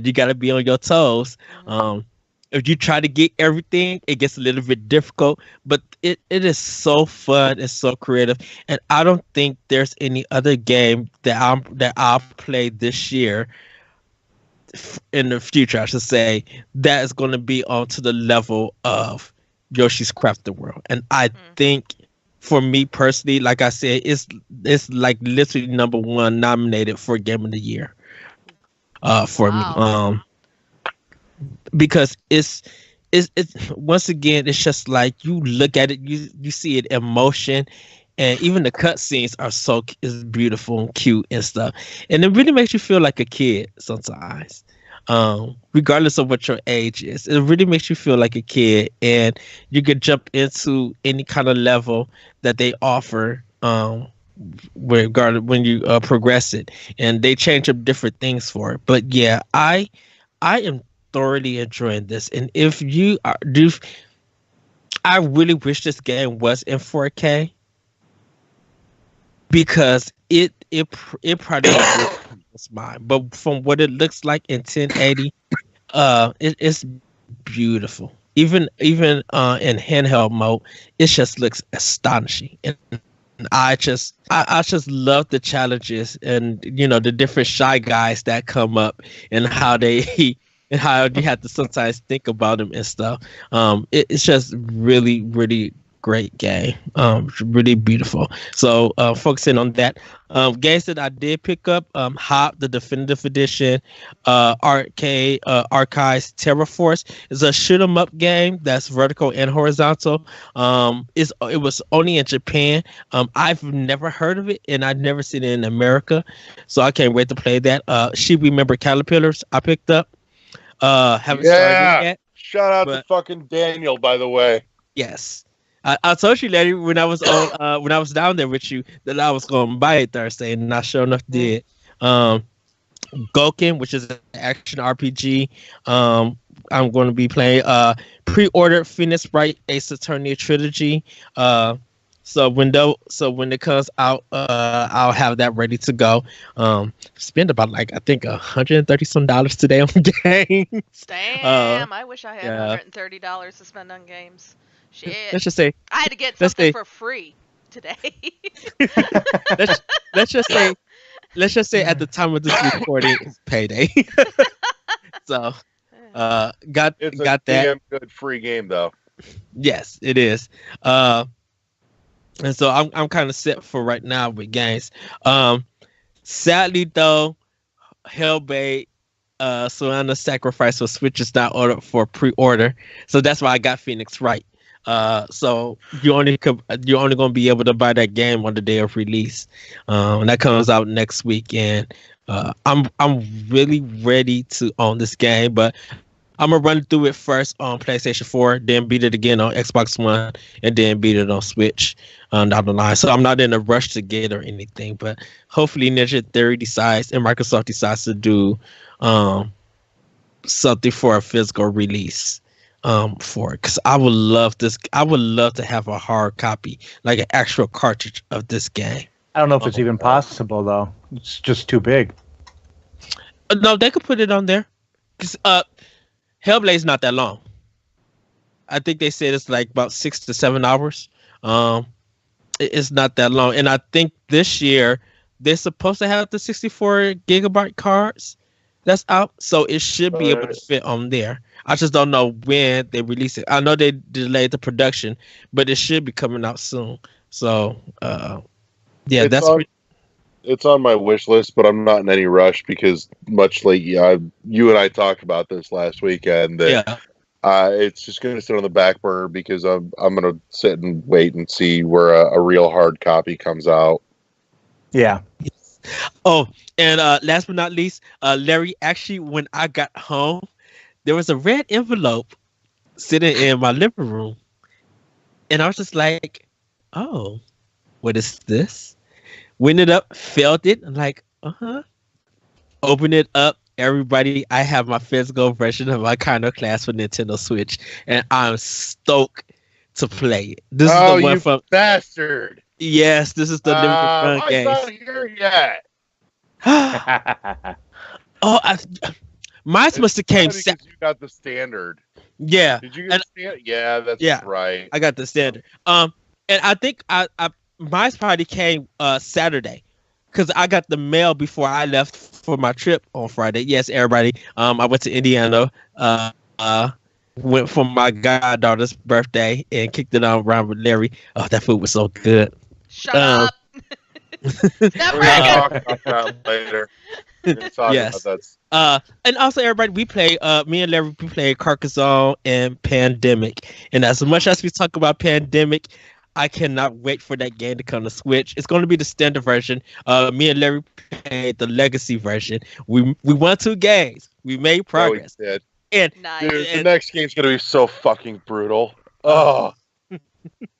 you got to be on your toes. If you try to get everything, it gets a little bit difficult, but it is so fun and so creative. And I don't think there's any other game that I'll play this year, in the future, I should say, that is going to be onto the level of Yoshi's Crafted World. And I think, for me personally, like I said, it's like literally number one nominated for Game of the Year for me. Because it's once again, it's just like you look at it, you see it in motion, and even the cutscenes is beautiful and cute and stuff, and it really makes you feel like a kid sometimes, regardless of what your age is. It really makes you feel like a kid, and you could jump into any kind of level that they offer, regardless when you progress it, and they change up different things for it. But yeah, I am thoroughly enjoying this, and if you I really wish this game was in 4K, because it probably was mine. But from what it looks like in 1080, it's beautiful. Even in handheld mode, it just looks astonishing. And I just love the challenges and the different Shy Guys that come up and how they and how you have to sometimes think about them and stuff. It's just really, really great game. Really beautiful. So focusing on that. Games that I did pick up, Hop, the Definitive Edition, Arcade Archives Terraforce is a shoot 'em up game that's vertical and horizontal. It was only in Japan. I've never heard of it, and I've never seen it in America, so I can't wait to play that. She Remember Caterpillars I picked up. Haven't started it yet. Shout out to fucking Daniel, by the way. Yes. I told you, Larry, when I was down there with you, that I was going to buy it Thursday, and I sure enough did. Gouken, which is an action RPG. I'm going to be playing. Pre-ordered Phoenix Wright Ace Attorney trilogy. So when it comes out, I'll have that ready to go. Spend about I think $130 some today on games. Damn, I wish I had $130 to spend on games. Shit. Let's just say I had to get something for free today. let's just say at the time of this recording, it's payday. So got it's that. It's a damn good free game though. Yes, it is. And so I'm kind of set for right now with games. Sadly though, Hellblade Senua's Sacrifice for Switch is not ordered for pre-order, so that's why I got Phoenix Wright. So you're only gonna be able to buy that game on the day of release, and that comes out next week. And I'm really ready to own this game, but I'm gonna run through it first on PlayStation 4, then beat it again on Xbox One, and then beat it on Switch down the line. So I'm not in a rush to get or anything, but hopefully Ninja Theory decides and Microsoft decides to do something for a physical release for it, because I would love to have a hard copy, like an actual cartridge of this game. I don't know if it's even possible though. It's just too big. No, they could put it on there. Cause Hellblade's not that long. I think they said it's like about 6 to 7 hours. It's not that long, and I think this year they're supposed to have the 64 gigabyte cards that's out, so it should be able to fit on there. I just don't know when they release it. I know they delayed the production, but it should be coming out soon. So, yeah, it's on my wish list, but I'm not in any rush because, much like you and I talked about this last weekend, that it's just going to sit on the back burner because I'm going to sit and wait and see where a real hard copy comes out. Yeah. Oh, and last but not least, Larry, actually, when I got home, there was a red envelope sitting in my living room. And I was just like, oh, what is this? Went it up, felt it, I'm like, opened it up, everybody, I have my physical version of Iconoclast for Nintendo Switch, and I'm stoked to play it. This is the one from bastard. Yes, this is the limited run I'm not here yet. Mine must have came. You got the standard. Yeah. Did you get the standard? Yeah, that's right. I got the standard. And I think mine's probably came Saturday, because I got the mail before I left for my trip on Friday. Yes, everybody. I went to Indiana. Went for my goddaughter's birthday and kicked it around with Larry. Oh, that food was so good. Shut up. Stop We're gonna talk about that later. Yes. And also everybody, we play. Me and Larry, we play Carcassonne and Pandemic. And as much as we talk about Pandemic, I cannot wait for that game to come to Switch. It's going to be the standard version. Me and Larry played the legacy version. We won 2 games. We made progress. No, we did. Nice. Dude, the next game's gonna be so fucking brutal. Oh,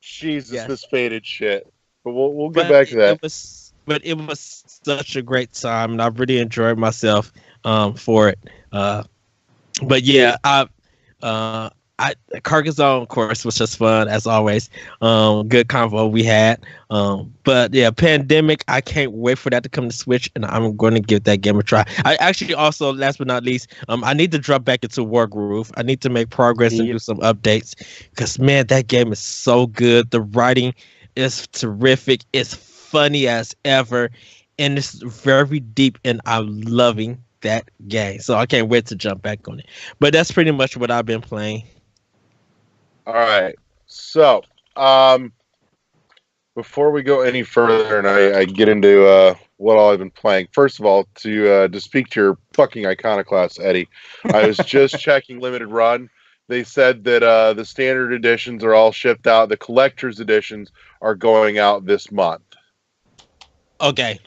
Jesus, Yes. this faded shit. But we'll get back to that. It was such a great time, and I really enjoyed myself for it. But yeah, Carcassonne, of course, was just fun as always. Good convo we had. But yeah, Pandemic, I can't wait for that to come to Switch, and I'm going to give that game a try. I actually also, last but not least, I need to drop back into Wargroove. I need to make progress and do some updates, because man, that game is so good. The writing is terrific. It's funny as ever, and it's very deep, and I'm loving that game. So I can't wait to jump back on it. But that's pretty much what I've been playing. All right. So, before we go any further and I get into what all I've been playing, first of all, to speak to your fucking Iconoclast, Eddie, I was just checking Limited Run. They said that the standard editions are all shipped out. The collector's editions are going out this month. Okay.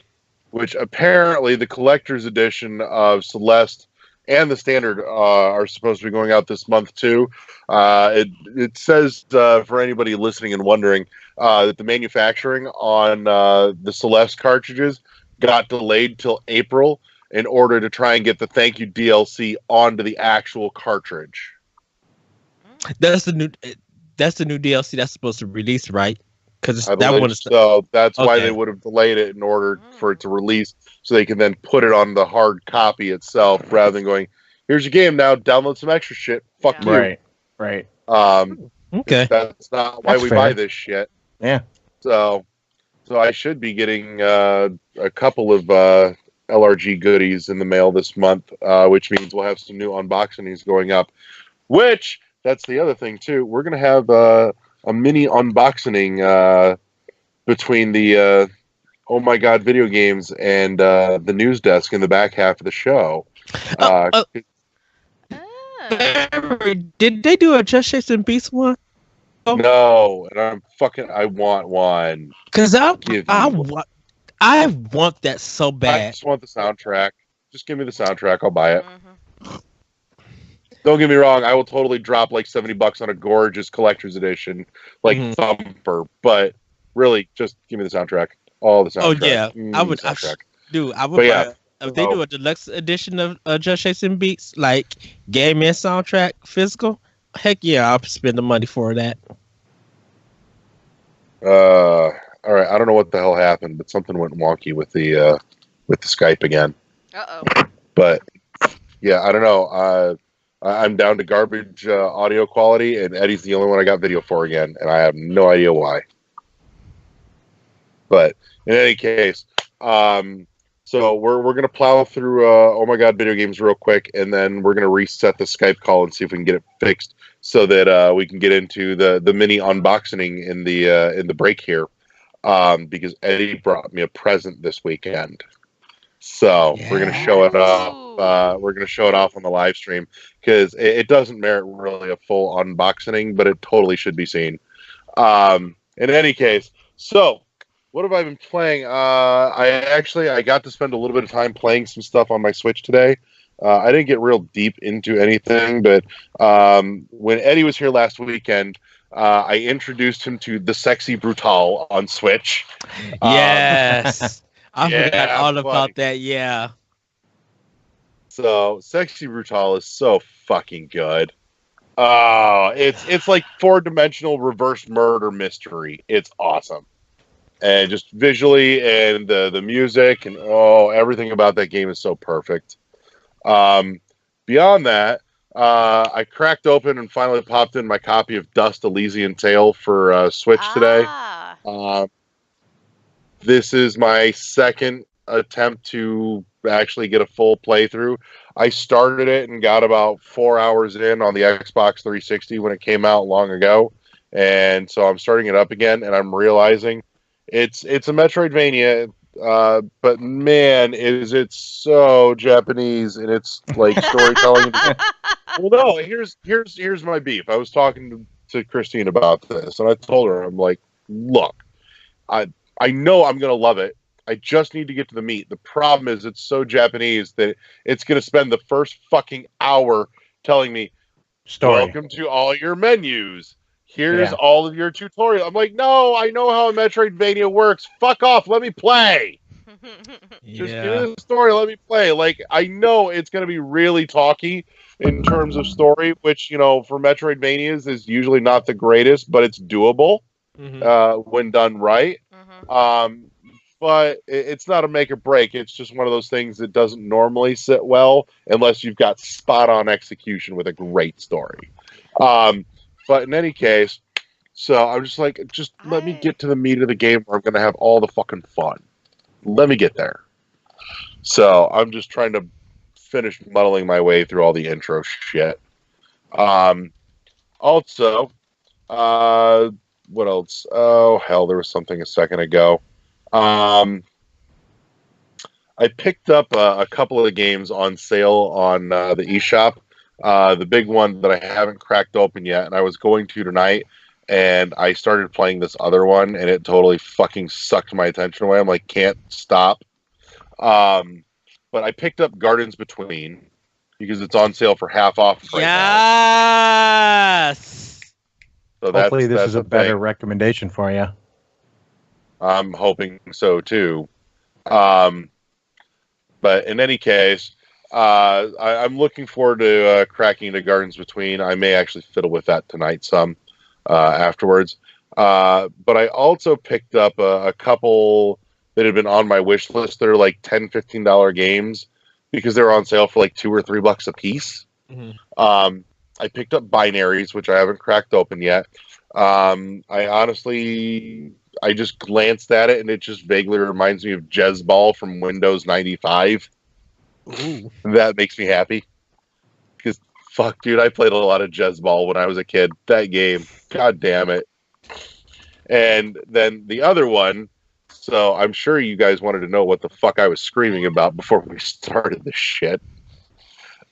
Which apparently the collector's edition of Celeste and the standard are supposed to be going out this month too. It says for anybody listening and wondering that the manufacturing on the Celeste cartridges got delayed till April in order to try and get the thank you DLC onto the actual cartridge. That's the new DLC that's supposed to release, right? Because I that believe one is so. That's why Okay. they would have delayed it in order for it to release, so they can then put it on the hard copy itself, rather than going, "Here's your game now. Download some extra shit. Fuck Yeah. you." Right. okay. That's not why That's we fair. buy this shit. Yeah. So I should be getting a couple of LRG goodies in the mail this month, which means we'll have some new unboxings going up. Which, that's the other thing too. We're gonna have a mini unboxing between the Oh My God video games and the news desk in the back half of the show. Ah. Did they do a Just Chasing Beast one? No, and I want one. Because I Give want that so I bad. just want the soundtrack. Just give me the soundtrack. I'll buy it. Mhm. Don't get me wrong. I will totally drop like $70 on a gorgeous collector's edition, like Mhm. Thumper. But really, just give me the soundtrack. All the Oh soundtrack. yeah, I would. Soundtrack. Dude, I would. But yeah. If they do a deluxe edition of Just Chasing Beats, like game and soundtrack physical, heck yeah, I'll spend the money for that. All right. I don't know what the hell happened, but something went wonky with the Skype again. Uh-oh. But yeah, I don't know. I'm down to garbage audio quality, and Eddie's the only one I got video for again, and I have no idea why. But in any case, so we're gonna plow through Oh My God video games real quick, and then we're gonna reset the Skype call and see if we can get it fixed so that we can get into the mini unboxing in the break here, because Eddie brought me a present this weekend. So we're gonna show it off. We're gonna show it off on the live stream because it doesn't merit really a full unboxing, but it totally should be seen. In any case, so what have I been playing? I got to spend a little bit of time playing some stuff on my Switch today. I didn't get real deep into anything, but when Eddie was here last weekend, I introduced him to the Sexy Brutal on Switch. Yes, I yeah, forgot all buddy. about that. Yeah, So Sexy Brutal is so fucking good. Oh, it's like 4-dimensional reverse murder mystery. It's awesome. And just visually and the music and everything about that game is so perfect. Beyond that, I cracked open and finally popped in my copy of Dust Elysian Tale for Switch today. This is my second attempt to actually get a full playthrough. I started it and got about 4 hours in on the Xbox 360 when it came out long ago, and so I'm starting it up again, and I'm realizing it's a Metroidvania, but man, is it so Japanese in its like storytelling. Well, no, here's my beef. I was talking to Christine about this, and I told her, I'm like, look, I know I'm gonna love it. I just need to get to the meat. The problem is it's so Japanese that it's going to spend the first fucking hour telling me, welcome to all your menus. Here's all of your tutorial. I'm like, no, I know how a Metroidvania works. Fuck off. Let me play. Just give me the story. Let me play. Like, I know it's going to be really talky in terms of story, which, for Metroidvanias is usually not the greatest, but it's doable when done right. But it's not a make or break. It's just one of those things that doesn't normally sit well unless you've got spot on execution with a great story. But in any case, so I'm just like, let me get to the meat of the game where I'm going to have all the fucking fun. Let me get there. So I'm just trying to finish muddling my way through all the intro shit. Also, what else? Oh, hell, there was something a second ago. I picked up a couple of games on sale on the eShop. The big one that I haven't cracked open yet, and I was going to tonight, and I started playing this other one, and it totally fucking sucked my attention away. I'm like, can't stop. But I picked up Gardens Between because it's on sale for half off right now. Yes. So hopefully this is a better recommendation for you. I'm hoping so too. But in any case, I'm looking forward to cracking into Gardens Between. I may actually fiddle with that tonight some afterwards. But I also picked up a couple that had been on my wish list. They're like $10, $15 games because they're on sale for like $2 or $3 a piece. I picked up Binaries, which I haven't cracked open yet. I just glanced at it, and it just vaguely reminds me of Jezball from Windows 95. Ooh. That makes me happy. Because, fuck, dude, I played a lot of Jezball when I was a kid. That game. God damn it. And then the other one, so I'm sure you guys wanted to know what the fuck I was screaming about before we started this shit.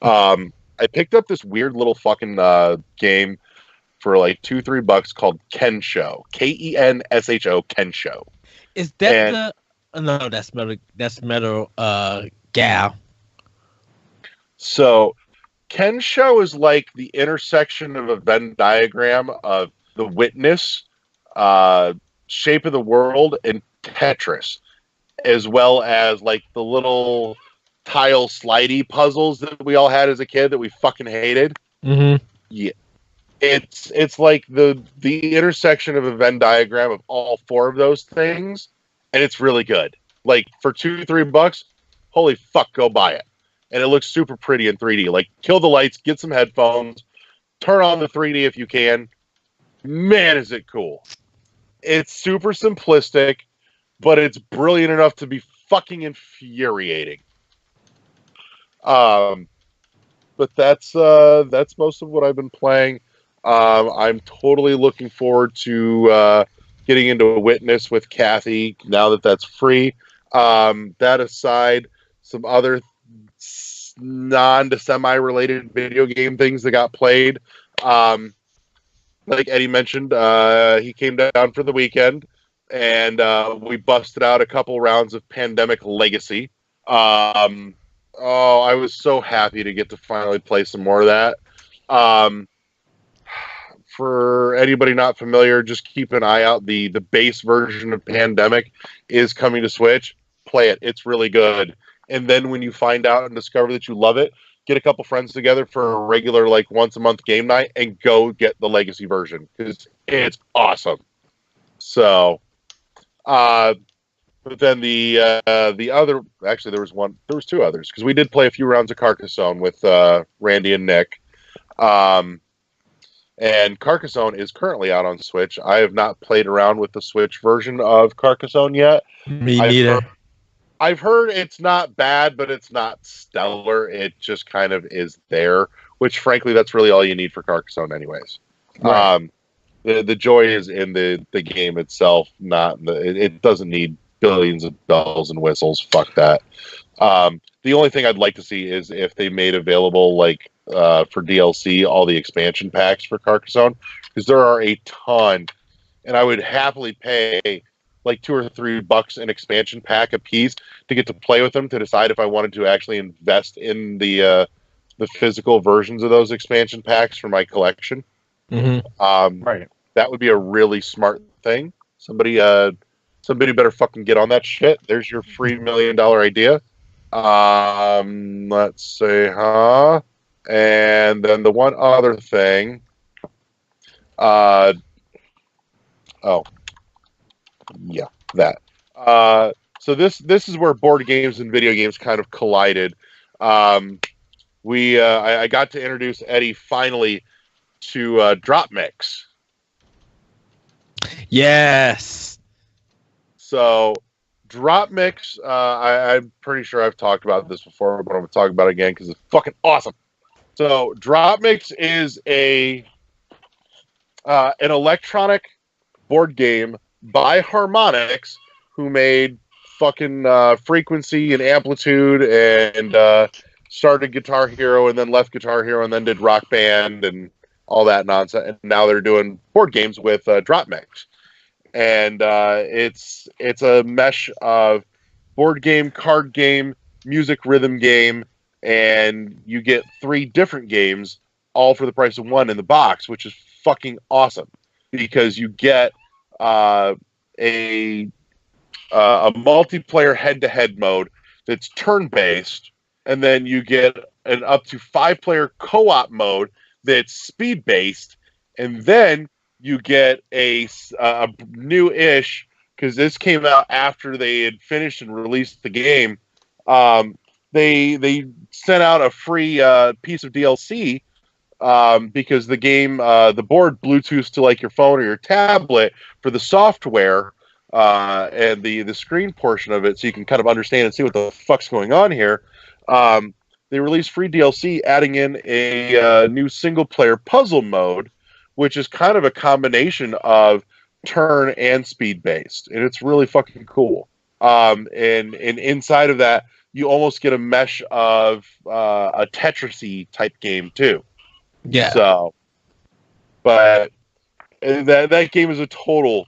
I picked up this weird little fucking game for like $2-3 called Kensho. Kensho. Kensho. Is that no, that's Metal Gal. So Kensho is like the intersection of a Venn diagram of The Witness, Shape of the World, and Tetris, as well as like the little tile slidey puzzles that we all had as a kid that we fucking hated. Yeah. It's like the intersection of a Venn diagram of all four of those things, and it's really good. Like for $2-3, holy fuck, go buy it. And it looks super pretty in 3D. Like, kill the lights, get some headphones, turn on the 3D if you can. Man, is it cool. It's super simplistic, but it's brilliant enough to be fucking infuriating. But that's most of what I've been playing. I'm totally looking forward to getting into a Witness with Kathy now that that's free. That aside, some other non to semi-related video game things that got played. Like Eddie mentioned, he came down for the weekend, and we busted out a couple rounds of Pandemic Legacy. I was so happy to get to finally play some more of that. For anybody not familiar, just keep an eye out. The base version of Pandemic is coming to Switch. Play it. It's really good. and then when you find out and discover that you love it, get a couple friends together for a regular like once a month game night and go get the legacy version because it's awesome. So, but then the other, actually there was two others because we did play a few rounds of Carcassonne with Randy and Nick. And Carcassonne is currently out on Switch. I have not played around with the Switch version of Carcassonne yet. Me neither. I've heard it's not bad, but it's not stellar. It just kind of is there, which frankly, that's really all you need for Carcassonne anyways. Right. The joy is in the game itself, not it doesn't need billions of bells and whistles. Fuck that. The only thing I'd like to see is if they made available like for DLC all the expansion packs for Carcassonne, because there are a ton, and I would happily pay like $2 or $3 an expansion pack a piece to get to play with them to decide if I wanted to actually invest in the physical versions of those expansion packs for my collection. Mm-hmm. Right. That would be a really smart thing. Somebody better fucking get on that shit. There's your free $1 million idea. Let's say, and then the one other thing, yeah, that. So this is where board games and video games kind of collided. I got to introduce Eddie finally to Drop Mix. Yes. So Drop Mix, I'm pretty sure I've talked about this before, but I'm going to talk about it again because it's fucking awesome. So Drop Mix is an electronic board game by Harmonix, who made fucking Frequency and Amplitude and started Guitar Hero and then left Guitar Hero and then did Rock Band and all that nonsense. And now they're doing board games with Drop Mix. And it's a mesh of board game, card game, music rhythm game, and you get 3 different games all for the price of one in the box, which is fucking awesome because you get a multiplayer head-to-head mode that's turn-based, and then you get an up to 5-player co-op mode that's speed-based, and then you get a new-ish, because this came out after they had finished and released the game. They sent out a free piece of DLC because the game, the board Bluetooths to like your phone or your tablet for the software and the screen portion of it, so you can kind of understand and see what the fuck's going on here. They released free DLC, adding in a new single-player puzzle mode, which is kind of a combination of turn and speed-based, and it's really fucking cool. And inside of that, you almost get a mesh of a Tetris-y type game too. Yeah. So, but that game is a total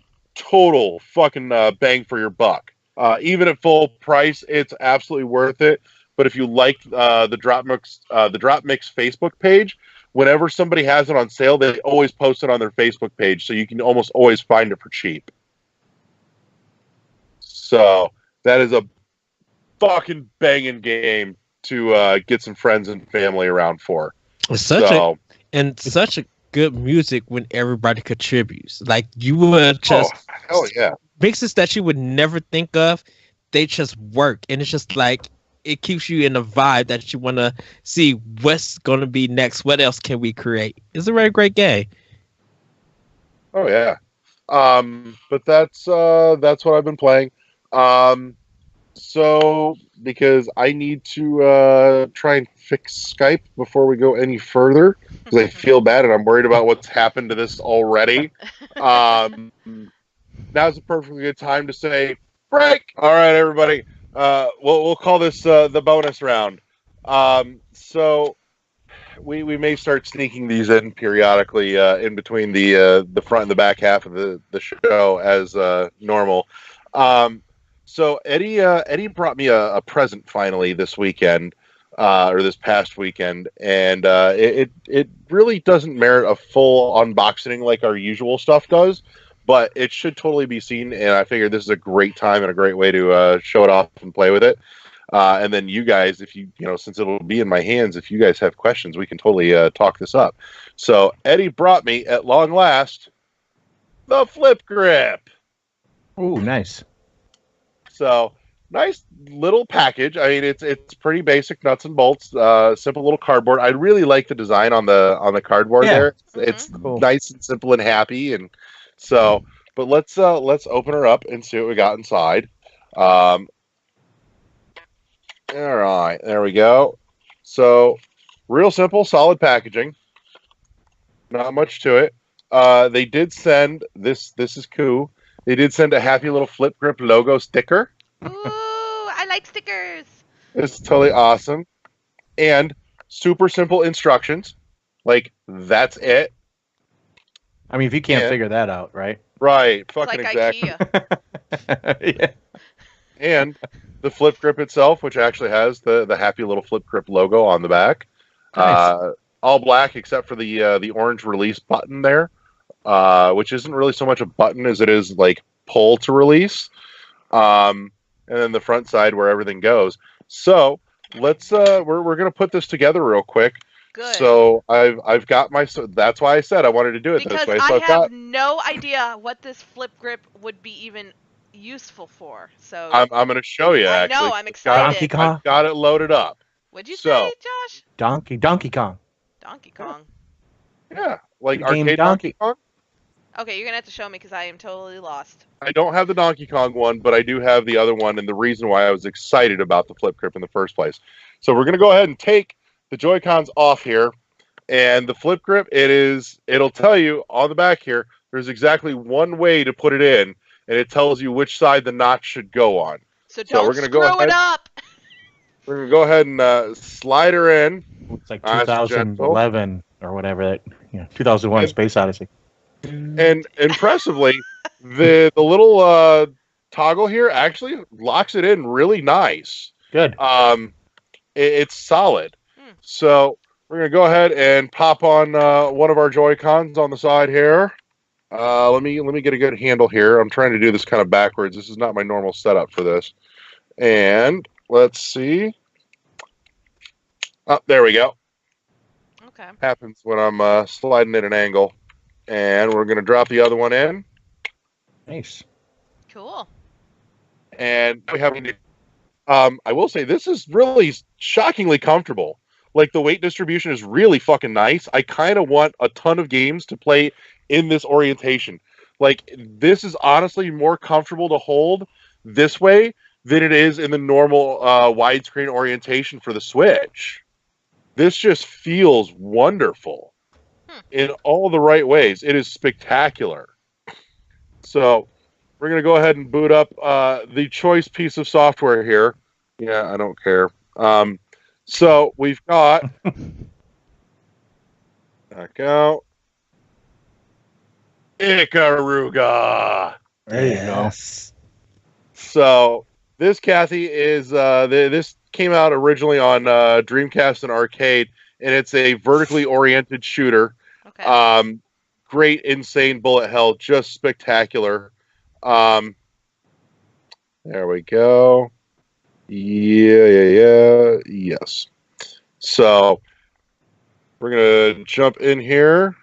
fucking bang for your buck. Even at full price, it's absolutely worth it. But if you like the Drop Mix Facebook page, whenever somebody has it on sale, they always post it on their Facebook page, so you can almost always find it for cheap. So that is a fucking banging game to get some friends and family around for. It's such a good music when everybody contributes. Like you would just hell yeah, mixes that you would never think of. They just work, and it's just like it keeps you in the vibe that you want to see what's going to be next. What else can we create? It's a very great game. Oh yeah, but that's what I've been playing. So because I need to try and fix Skype before we go any further, because I feel bad and I'm worried about what's happened to this already. Now's a perfectly good time to say break. All right, everybody. We'll call this the bonus round. So we may start sneaking these in periodically in between the front and the back half of the show as normal. So Eddie brought me a present finally this weekend, or this past weekend, and it really doesn't merit a full unboxing like our usual stuff does, but it should totally be seen, and I figured this is a great time and a great way to show it off and play with it. And then you guys, if since it'll be in my hands, if you guys have questions, we can totally talk this up. So Eddie brought me, at long last, the Flip Grip. Ooh, nice. So nice little package. I mean, it's pretty basic nuts and bolts, simple little cardboard. I really like the design on the cardboard there. It's Cool. nice and simple and happy, and so. But let's open her up and see what we got inside. All right, there we go. So real simple, solid packaging. Not much to it. They did send this. This is cool. They did send a happy little Flip Grip logo sticker. Ooh, I like stickers. It's totally awesome. And super simple instructions. Like, that's it. I mean, if you can't Yeah. figure that out, right? Right. It's Fucking like exactly. IKEA. Yeah. And the Flip Grip itself, which actually has the happy little Flip Grip logo on the back. Nice. All black except for the orange release button there, which isn't really so much a button as it is like pull to release. And then the front side where everything goes. So let's we're gonna put this together real quick. Good. So I've got my. So that's why I said I wanted to do it Because this way. So I I've have got. no idea what this Flip Grip would be even useful for. So I'm gonna show you. I Actually, know, I'm Got- excited. Donkey Kong. I've got it loaded up. What'd you So- say, Josh? Donkey Kong. Donkey Kong. Yeah, like The game arcade Donkey Kong. Okay, you're gonna have to show me because I am totally lost. I don't have the Donkey Kong one, but I do have the other one, and the reason why I was excited about the Flip Grip in the first place. So we're gonna go ahead and take the Joy-Cons off here, and the Flip Grip. It'll tell you on the back here. There's exactly one way to put it in, and it tells you which side the notch should go on. So So don't we're gonna screw go it ahead- up. We're gonna go ahead and slide her in. It's like Nice, 2011 or whatever that. 2001: And- Space Odyssey. And impressively, the little toggle here actually locks it in really nice. Good. It's solid. Hmm. So we're gonna go ahead and pop on one of our Joy-Cons on the side here. Let me get a good handle here. I'm trying to do this kind of backwards. This is not my normal setup for this. And let's see. Oh, there we go. Okay. Happens when I'm sliding at an angle. And we're gonna drop the other one in. Nice. Cool. And we have. I will say this is really shockingly comfortable. Like the weight distribution is really fucking nice. I kind of want a ton of games to play in this orientation. Like this is honestly more comfortable to hold this way than it is in the normal widescreen orientation for the Switch. This just feels wonderful in all the right ways. It is spectacular. So we're going to go ahead and boot up the choice piece of software here. Yeah, I don't care. So we've got back out Ikaruga. There you go. Yes. So this, Kathy, is this came out originally on Dreamcast and arcade, and it's a vertically oriented shooter. Okay. Great, insane bullet hell, just spectacular. There we go. Yeah. Yes. So we're gonna jump in here,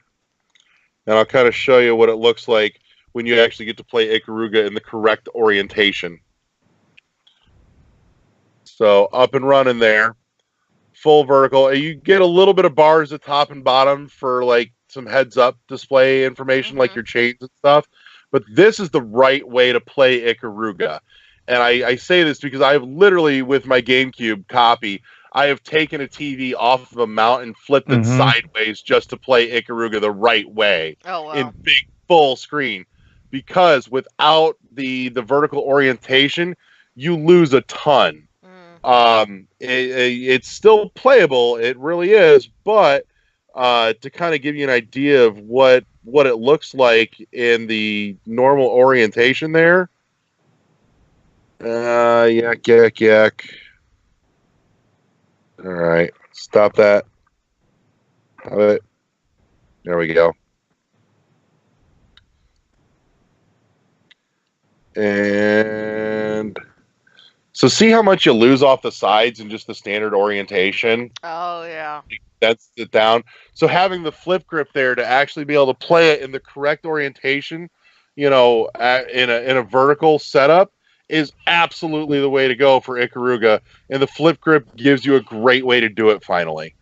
and I'll kind of show you what it looks like when you actually get to play Ikaruga in the correct orientation. So up and running there, full vertical. You get a little bit of bars at top and bottom for like some heads up display information, like your chains and stuff. But this is the right way to play Ikaruga. And I say this because I've literally, with my GameCube copy, I have taken a TV off of a mount and flipped it sideways just to play Ikaruga the right way Oh wow. in big full screen. Because without the vertical orientation, you lose a ton. It's still playable, it really is, but to kind of give you an idea of what it looks like in the normal orientation there. Yak. All right, stop that. Have it. There we go. And So see how much you lose off the sides and just the standard orientation. Oh yeah. That's it down. So having the flip grip there to actually be able to play it in the correct orientation, in a vertical setup is absolutely the way to go for Ikaruga. And the flip grip gives you a great way to do it finally.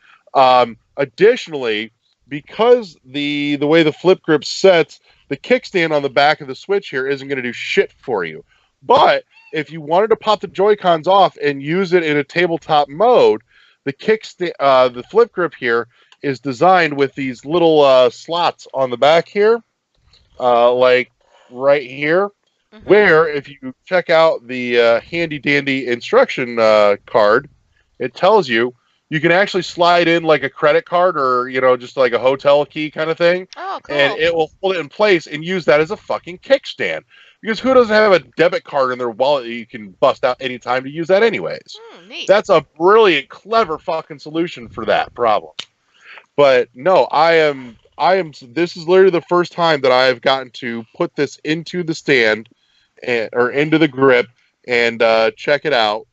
Additionally, because the way the flip grip sets, the kickstand on the back of the Switch here isn't going to do shit for you. But if you wanted to pop the Joy-Cons off and use it in a tabletop mode, the flip grip here is designed with these little slots on the back here, like right here, where if you check out the handy dandy instruction card, it tells you can actually slide in like a credit card or, just like a hotel key kind of thing. Oh, cool. And it will hold it in place and use that as a fucking kickstand. Because who doesn't have a debit card in their wallet that you can bust out anytime to use that anyways? Neat. That's a brilliant, clever fucking solution for that problem. But no, this is literally the first time that I've gotten to put this into the stand or into the grip and check it out.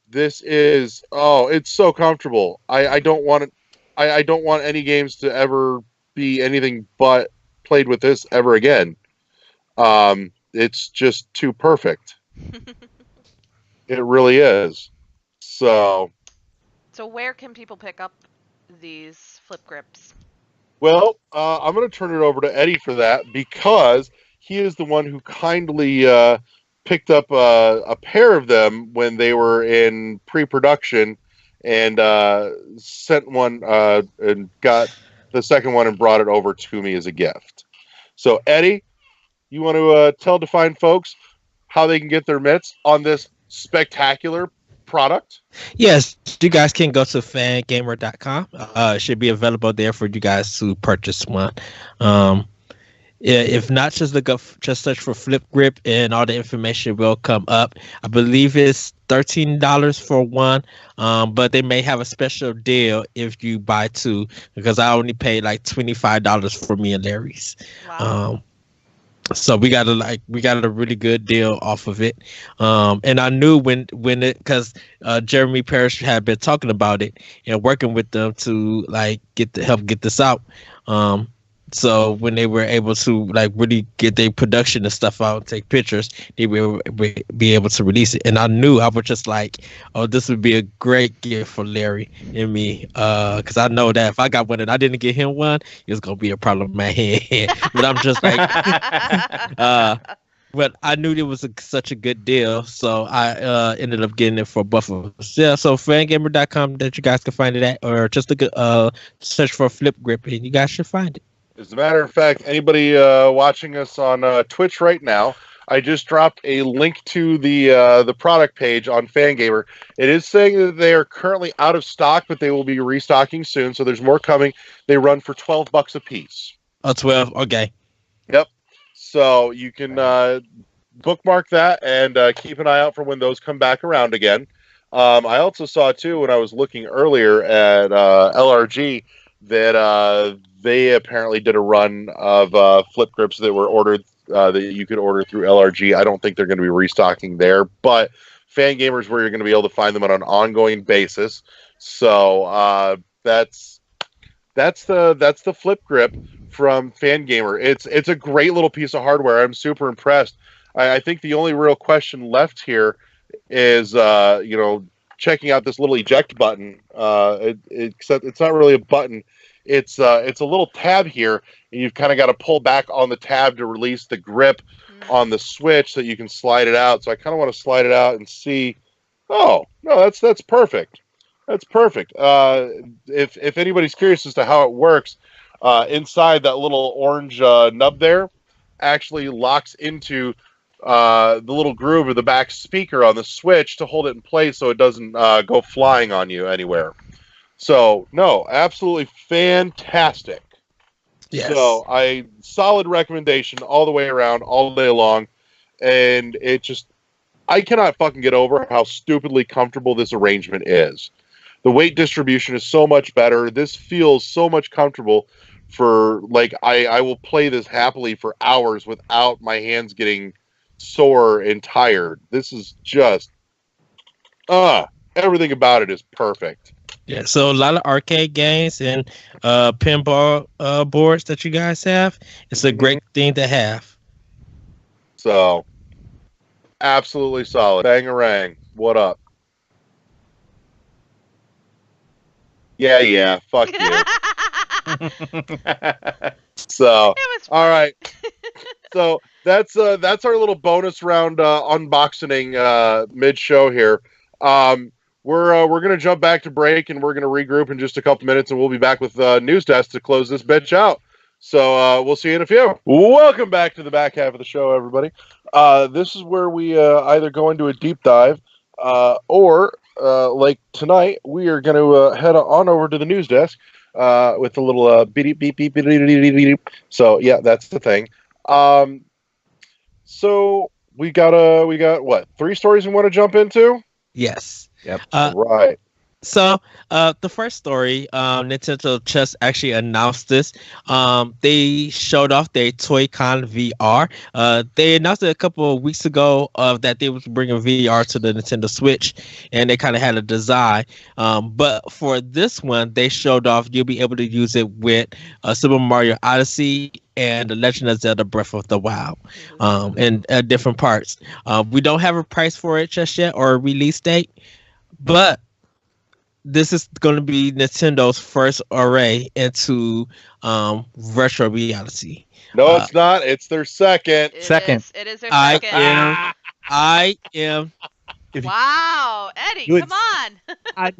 This is, it's so comfortable. I don't want it. I don't want any games to ever be anything but played with this ever again. It's just too perfect. It really is. So where can people pick up these flip grips? Well, I'm going to turn it over to Eddie for that because he is the one who kindly picked up a pair of them when they were in pre-production and sent one and got the second one and brought it over to me as a gift. So, Eddie, you want to tell the fine folks how they can get their mitts on this spectacular product? Yes, you guys can go to fangamer.com. It should be available there for you guys to purchase one. If not, just look up, just search for Flip Grip, and all the information will come up. I believe it's $13 for one, but they may have a special deal if you buy two, because I only paid like $25 for me and Larry's. Wow. So we got a really good deal off of it. And I knew when it, because Jeremy Parrish had been talking about it and working with them to like help get this out. So when they were able to like really get their production and stuff out, take pictures, they will be able to release it. And I knew, I was just like, oh, this would be a great gift for Larry and me. Because I know that if I got one and I didn't get him one, it's going to be a problem in my head. But I'm just like, but I knew it was such a good deal. So I ended up getting it for both of us. Yeah, so fangamer.com that you guys can find it at, or just search for Flip Grip and you guys should find it. As a matter of fact, anybody watching us on Twitch right now, I just dropped a link to the product page on Fangamer. It is saying that they are currently out of stock, but they will be restocking soon. So there's more coming. They run for $12 a piece. Oh, 12. Okay. Yep. So you can bookmark that and keep an eye out for when those come back around again. I also saw too when I was looking earlier at LRG that they apparently did a run of flip grips that were ordered that you could order through LRG. I don't think they're going to be restocking there, but Fangamer is where you're going to be able to find them on an ongoing basis. So that's the flip grip from Fangamer. It's a great little piece of hardware. I'm super impressed. I think the only real question left here is checking out this little eject button. Except it's not really a button. It's a little tab here, and you've kind of got to pull back on the tab to release the grip on the Switch so you can slide it out. So I kind of want to slide it out and see. Oh no, that's perfect. That's perfect. If anybody's curious as to how it works, inside that little orange nub there actually locks into the little groove of the back speaker on the Switch to hold it in place so it doesn't go flying on you anywhere. So, no, absolutely fantastic. Yes. So, solid recommendation all the way around, all day long. And I cannot fucking get over how stupidly comfortable this arrangement is. The weight distribution is so much better. This feels so much comfortable for, like, I will play this happily for hours without my hands getting sore and tired. This is just Everything about it is perfect. Yeah, so a lot of arcade games and pinball boards that you guys have. It's a great thing to have. So, absolutely solid. Bangarang, what up? Yeah, fuck you. So, It was all right. So that's our little bonus round unboxing mid show here. We're gonna jump back to break and we're gonna regroup in just a couple minutes and we'll be back with News Desk to close this bitch out. So we'll see you in a few. Welcome back to the back half of the show, everybody. This is where we either go into a deep dive or like tonight we are going to head on over to the News Desk with a little beep beep beep beep beep beep beep. So yeah, that's the thing. So we got what, 3 stories we want to jump into? Yes. Yep. Right. So, the first story, Nintendo just actually announced this. They showed off their Toy-Con VR. They announced it a couple of weeks ago that they was bringing VR to the Nintendo Switch, and they kind of had a design. But for this one, they showed off you'll be able to use it with Super Mario Odyssey and The Legend of Zelda Breath of the Wild, and different parts. We don't have a price for it just yet or a release date, but this is going to be Nintendo's first array into virtual reality. No, it's not. It's their second. It is their second. I am. Wow, Eddie, You come on. I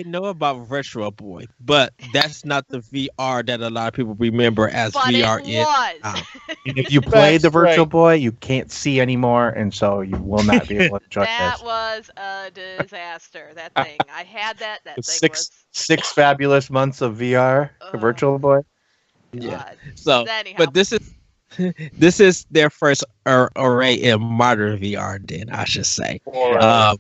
know about Virtual Boy, but that's not the VR that a lot of people remember as But VR it is. was. And if you played the That's right. Virtual Boy, you can't see anymore, and so you will not be able to enjoy That this. was a disaster. That thing. I had that. That thing Six fabulous months of VR, the Ugh. Virtual Boy. was. Yeah. God. So, Anyhow. but this is their first array in modern VR. Then I should say. Of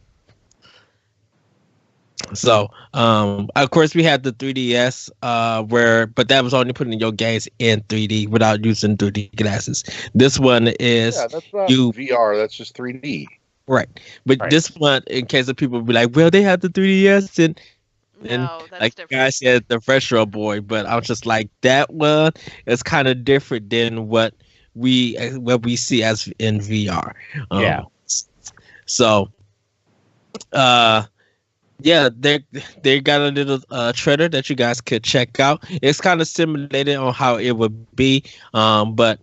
course, we had the 3DS, but that was only putting your games in 3D without using 3D glasses. This one is that's not you- VR. That's just 3D. right, but Right. this one, in case of people be like, well, they have the 3DS and No, that's like different. you guys said, the Virtual Boy, but I was just like, that one is kind of different than what we see as in VR. Yeah. So, yeah, they got a little trailer that you guys could check out. It's kind of simulated on how it would be, but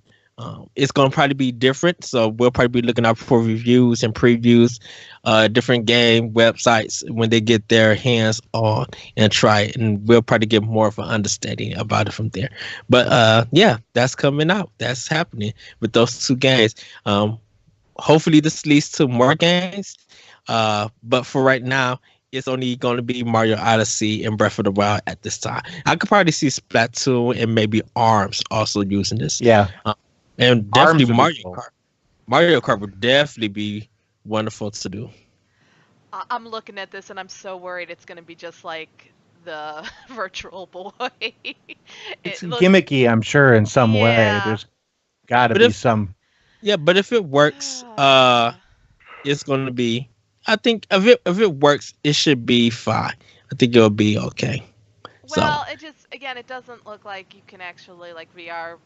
it's gonna probably be different. So we'll probably be looking out for reviews and previews, different game websites when they get their hands on and try it, and we'll probably get more of an understanding about it from there. But yeah, that's coming out. That's happening with those 2 games. Hopefully this leads to more games. But for right now, it's only going to be Mario Odyssey and Breath of the Wild at this time. I could probably see Splatoon and maybe ARMS also using this. Yeah. And definitely would be Mario cool. Kart. Mario Kart would definitely be wonderful to do. I'm looking at this and I'm so worried it's going to be just like the Virtual Boy. It's looks- gimmicky, I'm sure, in some way. Yeah. There's got to But be if- some. Yeah, but if it works, it's going to be. I think if it works, it should be fine. I think it'll be okay. Well, it just, again, it doesn't look like you can actually, like, VR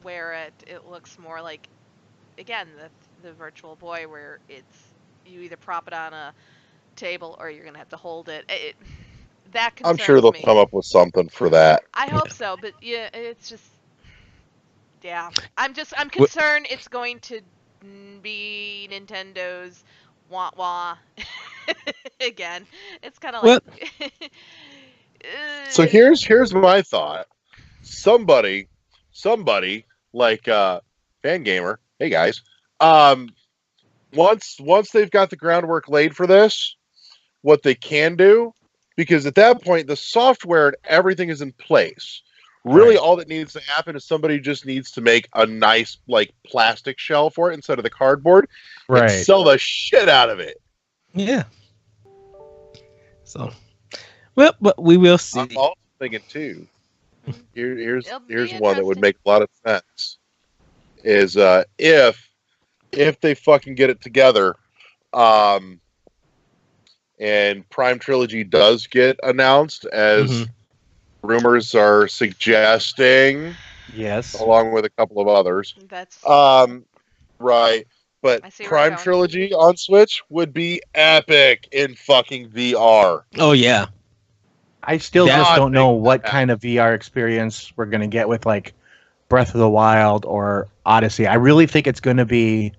wear it. It looks more like, again, the Virtual Boy where it's, you either prop it on a table or you're going to have to hold it. That I'm concerns sure they'll me. come up with something for that. I hope so, but yeah, it's just, yeah. I'm concerned it's going to be Nintendo's wah-wah again. It's kind of like... So here's my thought. Somebody like Fangamer, hey guys, once they've got the groundwork laid for this, what they can do, because at that point the software and everything is in place. Really, Right. all that needs to happen is somebody just needs to make a nice like plastic shell for it instead of the cardboard, and Right. sell the shit out of it. Yeah. So, well, but we will see. I'm also thinking too. Here's It'll be one that would interesting. make a lot of sense. Is if they fucking get it together, and Prime Trilogy does get announced, as Mhm. rumors are suggesting, Yes. along with a couple of others. That's Right. But I see where you're Prime going. Trilogy on Switch would be epic in fucking VR. Oh yeah. I still That- just God, don't know make what that kind of VR experience we're going to get with like Breath of the Wild or Odyssey. I really think it's going to be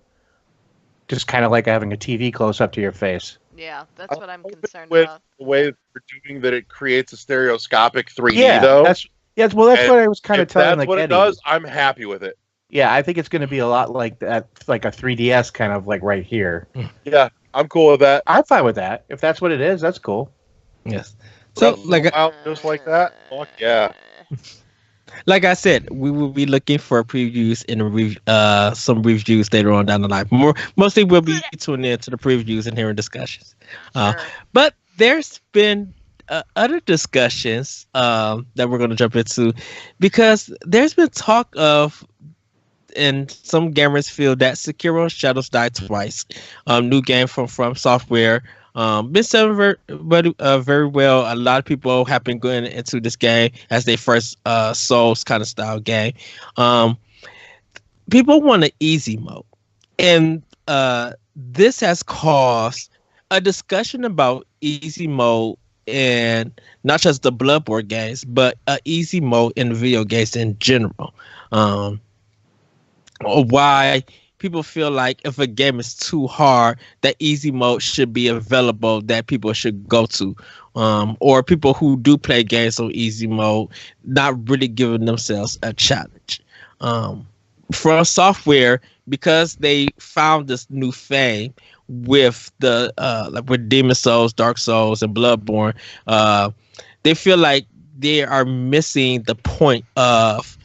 just kind of like having a TV close up to your face. Yeah, that's what I'm hope it's concerned with about. the way that they're doing that, it creates a stereoscopic 3D Yeah, though. that's well, that's And what I was kind of if telling that's like what Eddie. it does, I'm happy with it. Yeah, I think it's going to be a lot like that, like a 3DS kind of like right here. Yeah, I'm cool with that. I'm fine with that. If that's what it is, that's cool. Yes. Breath So of the Wild, just like that. Fuck yeah. like I said, we will be looking for previews and some reviews later on down the line. Mostly we'll be tuning in to the previews and hearing discussions. Sure. But there's been other discussions that we're going to jump into, because there's been talk of, and some gamers feel that Sekiro Shadows Die Twice, new game from Software, been selling very well. A lot of people have been going into this game as their first Souls kind of style game. People want an easy mode, and this has caused a discussion about easy mode, and not just the Bloodborne games, but easy mode in video games in general. Or why people feel like if a game is too hard, that easy mode should be available that people should go to. Or people who do play games on easy mode not really giving themselves a challenge. From Software, because they found this new fame with the like with Demon Souls, Dark Souls, and Bloodborne, they feel like they are missing the point of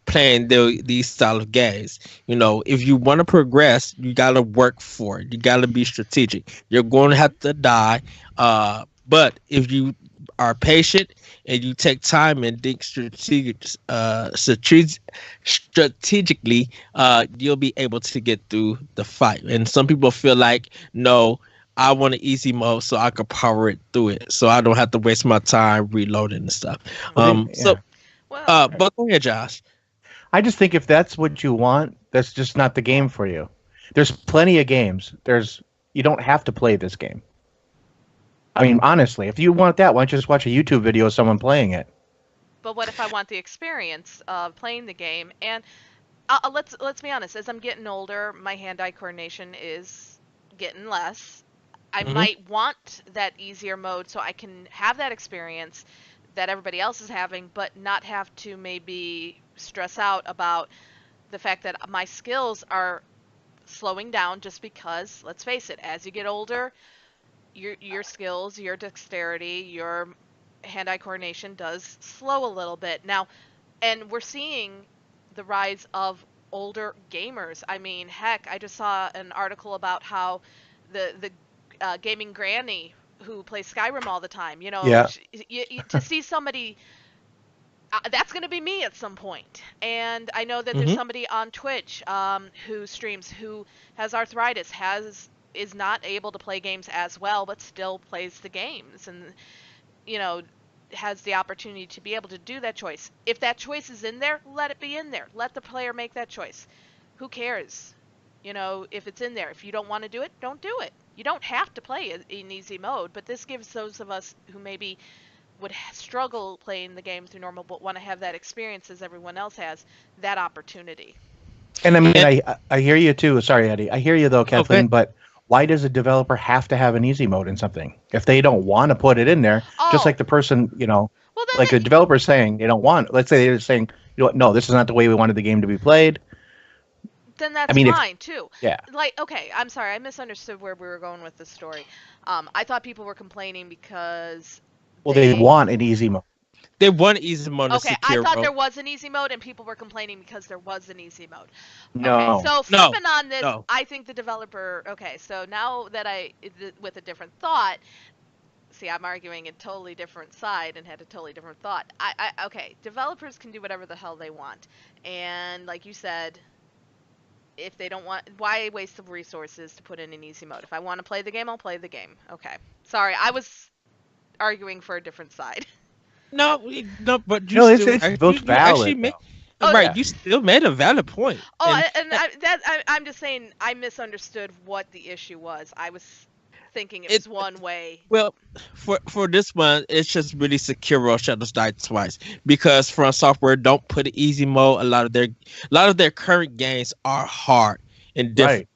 playing these style of games. You know, if you want to progress, you got to work for it. You got to be strategic. You're going to have to die, but if you are patient and you take time and think strategically, you'll be able to get through the fight. And some people feel like, no, I want an easy mode so I can power it through it, so I don't have to waste my time reloading and stuff. Yeah. Well, But go ahead, Josh. I just think if that's what you want, that's just not the game for you. There's plenty of games. You don't have to play this game. I mean, honestly, if you want that, why don't you just watch a YouTube video of someone playing it? but what if I want the experience of playing the game? And let's be honest. As I'm getting older, my hand-eye coordination is getting less. I Mhm. might want that easier mode so I can have that experience that everybody else is having, but not have to maybe stress out about the fact that my skills are slowing down, just because, let's face it, as you get older, your skills, your dexterity, your hand-eye coordination does slow a little bit. Now, and we're seeing the rise of older gamers. I mean, heck, I just saw an article about how the gaming granny who plays Skyrim all the time, Yeah. to see somebody that's going to be me at some point. And I know that Mhm. there's somebody on Twitch who streams, who has arthritis, is not able to play games as well, but still plays the games, and has the opportunity to be able to do that choice. If that choice is in there, let it be in there. Let the player make that choice. Who cares? If it's in there. If you don't want to do it, don't do it. You don't have to play in easy mode, but this gives those of us who maybe would struggle playing the game through normal but want to have that experience as everyone else has, that opportunity. And I mean, I hear you too. Sorry, Eddie. I hear you though, Kathleen. Okay. But why does a developer have to have an easy mode in something if they don't want to put it in there? Just Oh. like the person, Well, then like a developer saying they don't want. Let's say they're saying, no, this is not the way we wanted the game to be played. then that's I mean, fine too. Yeah. Like, okay, I'm sorry, I misunderstood where we were going with this story. I thought people were complaining because Well, they want an easy mode. They want easy mode. Okay, I thought there was an easy mode, and people were complaining because there was an easy mode. No. Okay, so No. flipping on this, No. I think the developer. Okay, so now that with a different thought, see, I'm arguing a totally different side and had a totally different thought. Okay, developers can do whatever the hell they want, and like you said, if they don't want, why waste the resources to put in an easy mode? If I want to play the game, I'll play the game. Okay. Sorry, I was arguing for a different side. No, no, but you No, still, it's both valid. made, Oh, right. yeah. You still made a valid point. Oh, I'm just saying I misunderstood what the issue was. I was thinking it was one way. Well, for this one, it's just really Sekiro Shadows Die Twice, because From Software don't put an easy mode. A lot of their current games are hard and different. Right.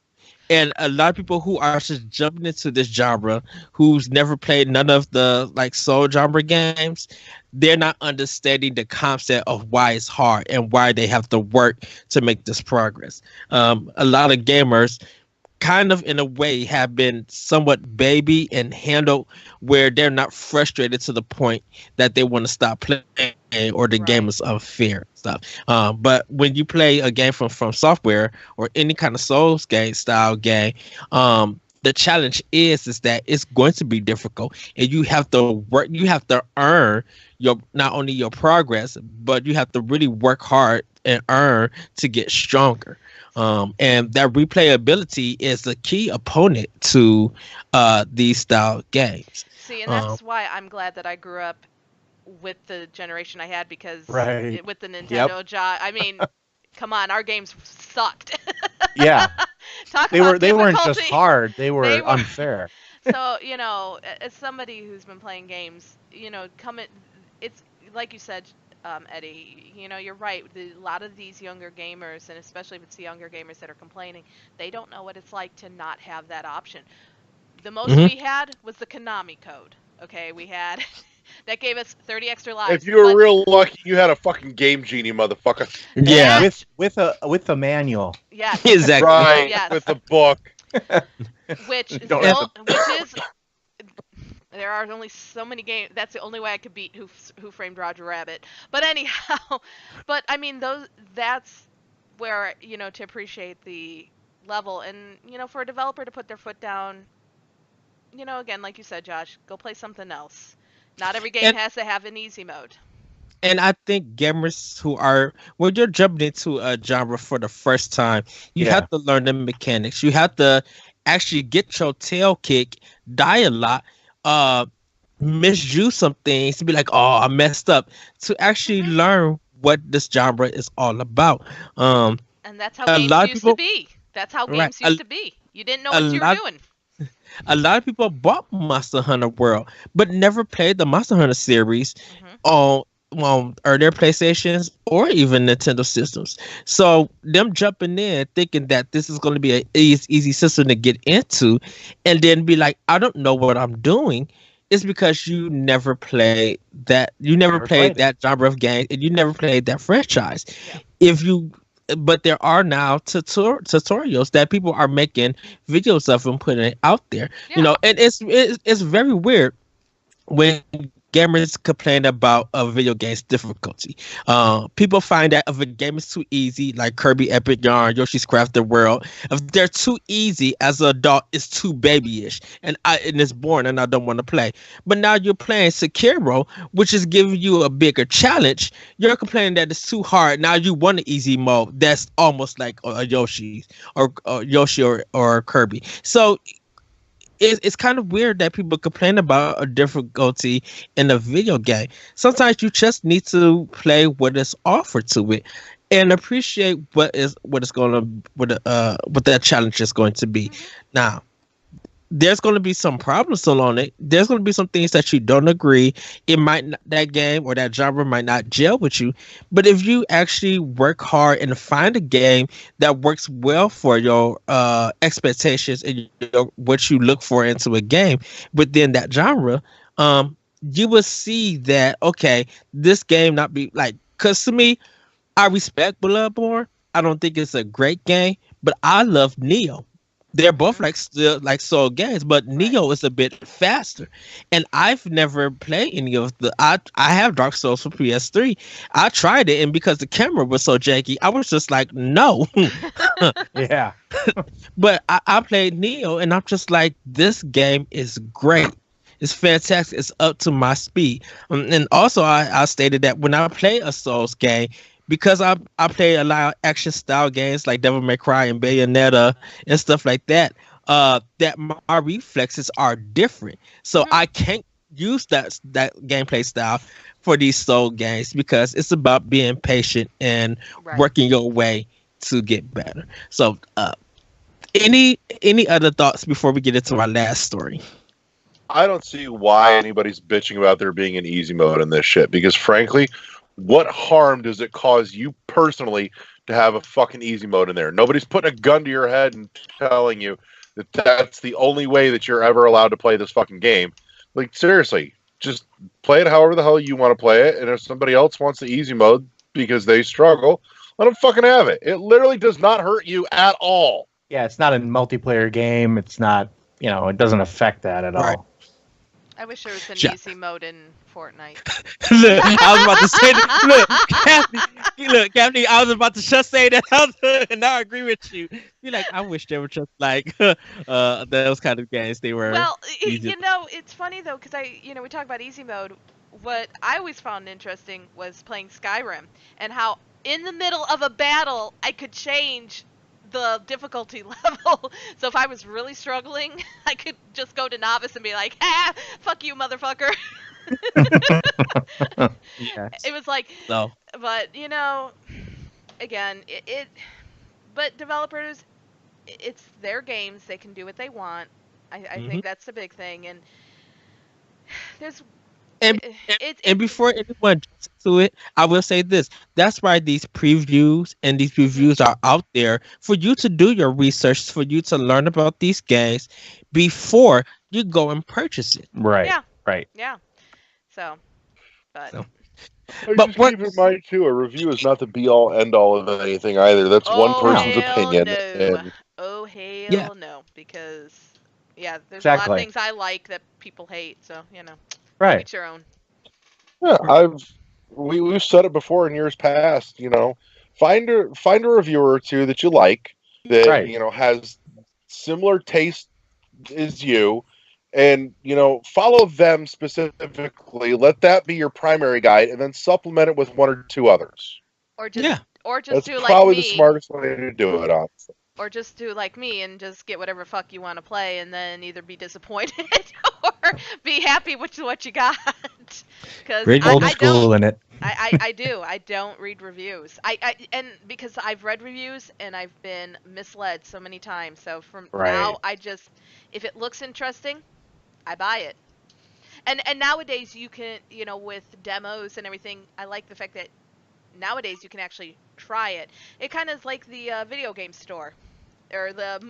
And a lot of people who are just jumping into this genre, who's never played none of the like soul genre games, they're not understanding the concept of why it's hard and why they have to work to make this progress. A lot of gamers kind of in a way have been somewhat baby and handled where they're not frustrated to the point that they want to stop playing or the game is unfair stuff. But when you play a game from Software or any kind of Souls game style game, the challenge is that it's going to be difficult, and you have to work. You have to earn your not only your progress, but you have to really work hard and earn to get stronger. And that replayability is the key opponent to these style games. See, and that's why I'm glad that I grew up with the generation I had, because Right. with the Nintendo I mean, come on, our games sucked. Yeah. Talk They about weren't just difficulty. hard, they were They were- unfair. So, as somebody who's been playing games, it's like you said, Eddie, you're right. A lot of these younger gamers, and especially if it's the younger gamers that are complaining, they don't know what it's like to not have that option. The most we had was the Konami code. Okay, we had that gave us 30 extra lives. If you were but- real lucky, you had a fucking Game Genie, motherfucker. Yeah, With a manual. Yes. exactly. Right, Yes. with the book. Which is Don't have there are only so many games. That's the only way I could beat Who Framed Roger Rabbit. But anyhow, but I mean that's where to appreciate the level, and for a developer to put their foot down, again, like you said, Josh, go play something else. Not every game has to have an easy mode. And I think gamers who are, when you're jumping into a genre for the first time, you have to learn the mechanics. You have to actually get your tail kicked, die a lot, misuse some things to be like, oh, I messed up, to actually learn what this genre is all about. And that's how games used to be. That's how games used to be. You didn't know what you were doing. A lot of people bought Monster Hunter World, but never played the Monster Hunter series on their PlayStations or even Nintendo systems. So them jumping in thinking that this is going to be an easy system to get into, and then be like, I don't know what I'm doing, is because you never played that. You never played that genre of game, and you never played that franchise. Yeah. But there are now tutorials that people are making videos of and putting it out there. Yeah. And it's very weird when gamers complain about a video game's difficulty. People find that if a game is too easy, like Kirby Epic Yarn, Yoshi's Crafted World, if they're too easy as an adult, it's too babyish, and it's boring, and I don't want to play. But now you're playing Sekiro, which is giving you a bigger challenge. You're complaining that it's too hard. Now you want an easy mode that's almost like a Yoshi or Kirby. So it's kind of weird that people complain about a difficulty in a video game. Sometimes you just need to play what is offered to it and appreciate what that challenge is going to be. Now, there's going to be some problems along it. There's going to be some things that you don't agree. That game or that genre might not gel with you. But if you actually work hard and find a game that works well for your expectations and what you look for into a game within that genre, you will see that, okay, this game not be like, because to me, I respect Bloodborne. I don't think it's a great game, but I love Neo. They're both like Soul games, but Neo is a bit faster. And I've never played any of I have Dark Souls for PS3. I tried it, and because the camera was so janky, I was just like, no. Yeah. But I played Neo, and I'm just like, this game is great. It's fantastic. It's up to my speed. And also, I stated that when I play a Souls game, because I play a lot of action style games like Devil May Cry and Bayonetta and stuff like that. That my reflexes are different, so I can't use that gameplay style for these Soul games because it's about being patient and working your way to get better. So, any other thoughts before we get into our last story? I don't see why anybody's bitching about there being an easy mode in this shit, because frankly, what harm does it cause you personally to have a fucking easy mode in there? Nobody's putting a gun to your head and telling you that that's the only way that you're ever allowed to play this fucking game. Like, seriously, just play it however the hell you want to play it, and if somebody else wants the easy mode because they struggle, let them fucking have it. It literally does not hurt you at all. Yeah, it's not a multiplayer game. It's not, it doesn't affect that at all. I wish there was an easy mode in Fortnite. Look, I was about to say that. Look, Captain, I was about to just say that, and now I agree with you. Be like, I wish they were just like those kind of games. They were. Well, it's funny though, because we talk about easy mode. What I always found interesting was playing Skyrim and how in the middle of a battle I could change the difficulty level. So if I was really struggling, I could just go to novice and be like, fuck you, motherfucker. Yes. It was like, no. But again, but developers, it's their games, they can do what they want. I think that's the big thing. And there's and before anyone jumps to it, I will say this. That's why these previews and these reviews are out there for you to do your research, for you to learn about these games before you go and purchase it. Right. Yeah. Right. Yeah. So, but... But keep in mind, too, a review is not the be-all, end-all of anything either. That's one person's opinion. No. And... Oh, hell no. Because, there's a lot of things I like that people hate, so, Right. each your own. Yeah, we've said it before in years past, find a reviewer or two that you like, that, has similar taste as you, and, follow them specifically. Let that be your primary guide, and then supplement it with one or two others. Or just That's do like me. probably the smartest way to do it, honestly. Or just do like me and just get whatever fuck you want to play, and then either be disappointed or be happy with what you got. Because old school in it. I do. I don't read reviews. And because I've read reviews and I've been misled so many times. So from now, if it looks interesting, I buy it. And nowadays you can, with demos and everything, I like the fact that nowadays you can actually try it. It kind of is like the video game store or the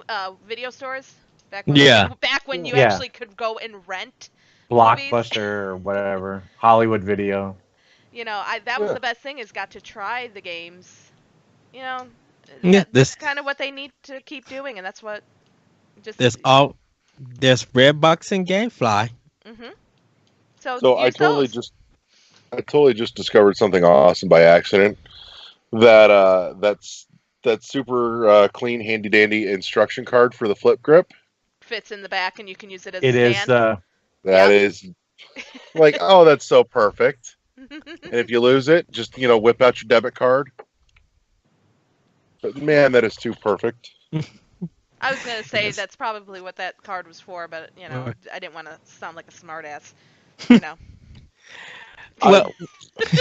video stores back when you actually could go and rent Blockbuster movies. or whatever, Hollywood Video. That was the best thing, is got to try the games. That's kind of what they need to keep doing, and that's what there's Redbox and GameFly. So I totally just discovered something awesome by accident. That's super clean, handy dandy instruction card for the flip grip. Fits in the back, and you can use it as a stand. That is like, oh, that's so perfect. And if you lose it, just whip out your debit card. But man, that is too perfect. I was gonna say that's probably what that card was for, but I didn't want to sound like a smartass. Well,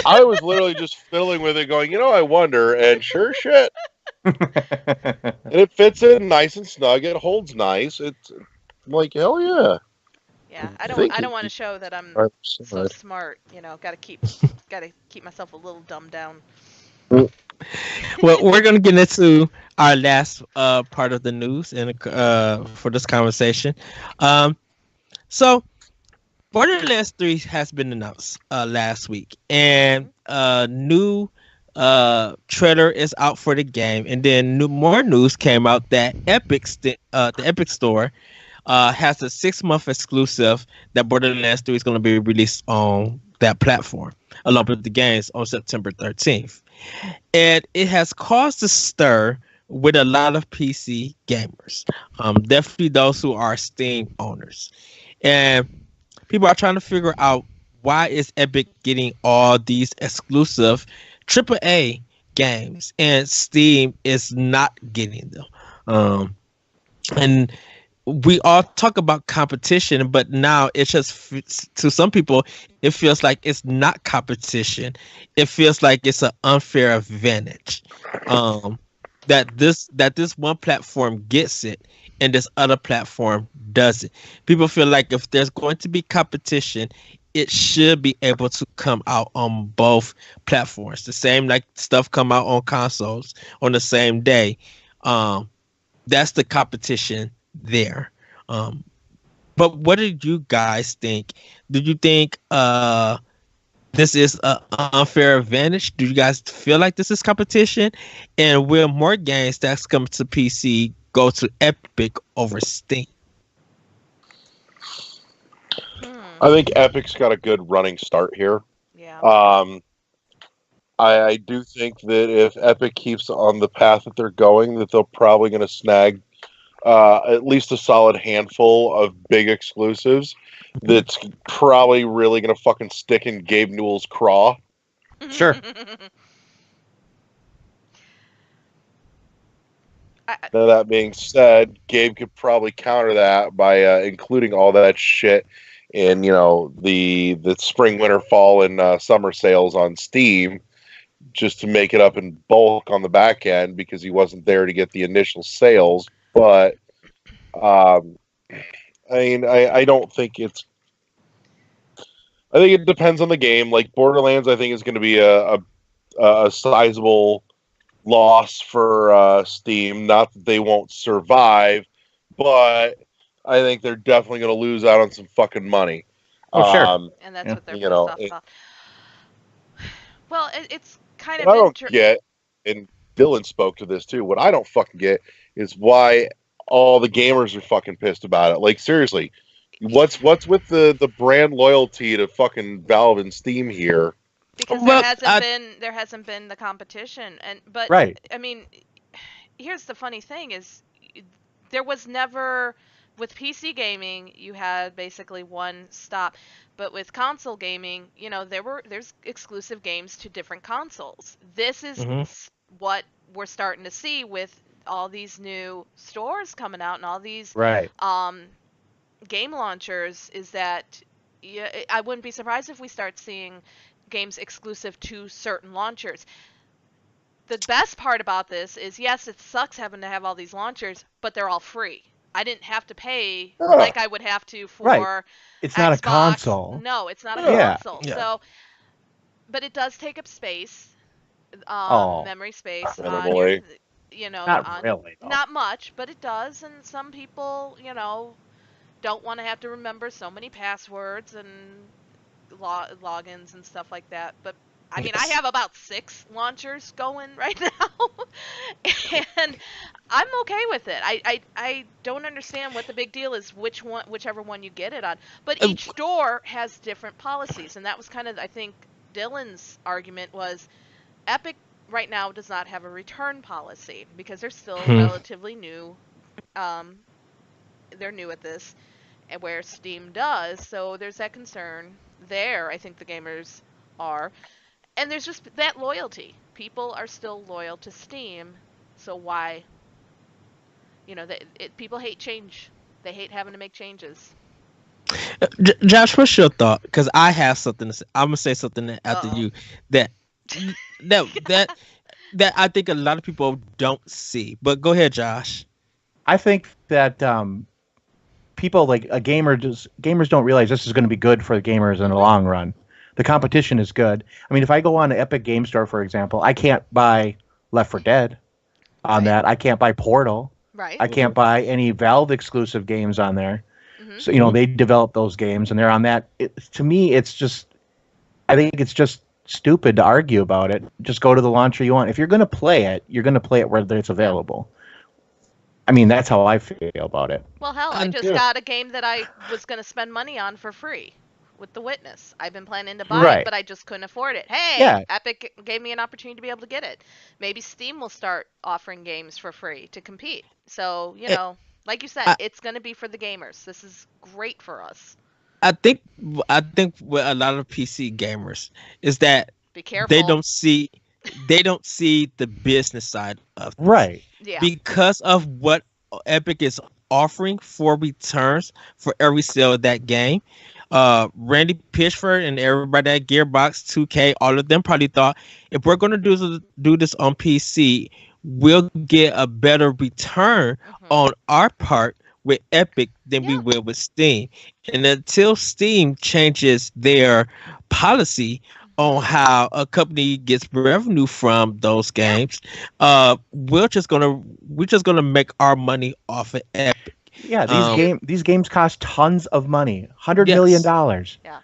I was literally just fiddling with it, going, I wonder, and sure shit. And it fits in nice and snug. It holds nice. It's like, hell yeah. Yeah, I don't want to show that I'm so smart. Gotta keep myself a little dumbed down. Well, we're gonna get into our last part of the news and for this conversation. So Borderlands 3 has been announced last week, and new trailer is out for the game, and then more news came out that the Epic Store has a 6-month exclusive that Borderlands 3 is going to be released on that platform along with the games on September 13th. And it has caused a stir with a lot of PC gamers, definitely those who are Steam owners. And people are trying to figure out, why is Epic getting all these exclusive AAA games, and Steam is not getting them. And we all talk about competition, but now it's just to some people it feels like it's not competition. It feels like it's an unfair advantage. That this one platform gets it and this other platform doesn't. People feel like if there's going to be competition, it should be able to come out on both platforms. The same like stuff come out on consoles on the same day. That's the competition there. But what did you guys think? Did you think this is an unfair advantage? Do you guys feel like this is competition? And will more games that's coming to PC go to Epic over Steam? I think Epic's got a good running start here. Yeah. I do think that if Epic keeps on the path that they're going, that they're probably going to snag at least a solid handful of big exclusives that's probably really going to fucking stick in Gabe Newell's craw. Sure. Now, that being said, Gabe could probably counter that by including all that shit in, the spring, winter, fall, and summer sales on Steam, just to make it up in bulk on the back end because he wasn't there to get the initial sales. But I don't think it's. I think it depends on the game. Like Borderlands, I think is going to be a sizable loss for Steam. Not that they won't survive, but I think they're definitely going to lose out on some fucking money. Oh, sure. And that's Yeah. what they're pissed off about. Well, it's kind of What I don't get, and Dylan spoke to this too, what I don't fucking get is why all the gamers are fucking pissed about it. Like, seriously, what's with the brand loyalty to fucking Valve and Steam here? Because Well, there hasn't been the competition, but Right. I mean, here's the funny thing: is there was never with PC gaming you had basically one stop, but with console gaming, there's exclusive games to different consoles. This is what we're starting to see with all these new stores coming out and all these Right. game launchers. Is that I wouldn't be surprised if we start seeing games exclusive to certain launchers. The best part about this is, yes, it sucks having to have all these launchers, but they're all free. I didn't have to pay like I would have to for Right. It's not a Xbox. console. No, it's not a Yeah. console. Yeah. So, but it does take up space, Oh. memory space Minimally. Not really, though. not much, but it does. And some people, don't want to have to remember so many passwords and logins and stuff like that. But I mean, I have about 6 launchers going right now, and I'm okay with it. I don't understand what the big deal is, whichever one you get it on. But each store has different policies, and that was kind of, I think, Dylan's argument was Epic right now does not have a return policy because they're still relatively new. They're new at this, and where Steam does, so there's that concern there. I think the gamers are. And there's just that loyalty. People are still loyal to Steam, so why? People hate change. They hate having to make changes. Josh, what's your thought? Because I have something to say. I'm gonna say something after you that I think a lot of people don't see. But go ahead, Josh. I think that people gamers don't realize this is going to be good for the gamers in the long run. The competition is good. I mean, if I go on to Epic Game Store, for example, I can't buy Left 4 Dead on that. I can't buy Portal. Right. I can't buy any Valve exclusive games on there. So, they develop those games and they're on that. To me, I think it's just stupid to argue about it. Just go to the launcher you want. If you're going to play it, you're going to play it where it's available. I mean, that's how I feel about it. Well, hell, I just got a game that I was going to spend money on for free. With The Witness. I've been planning to buy it, but I just couldn't afford it. Hey, Epic gave me an opportunity to be able to get it. Maybe Steam will start offering games for free to compete. So, like you said, it's going to be for the gamers. This is great for us. I think with a lot of PC gamers is that be careful. They don't see they don't see the business side of this. Right. Yeah. Because of what Epic is offering for returns for every sale of that game. Randy Pitchford and everybody at Gearbox, 2K, all of them probably thought if we're going to do this on PC, we'll get a better return on our part with Epic than we will with Steam. And until Steam changes their policy on how a company gets revenue from those games, we're just gonna make our money off of Epic. Yeah, these games cost tons of money, $100 million. Yeah.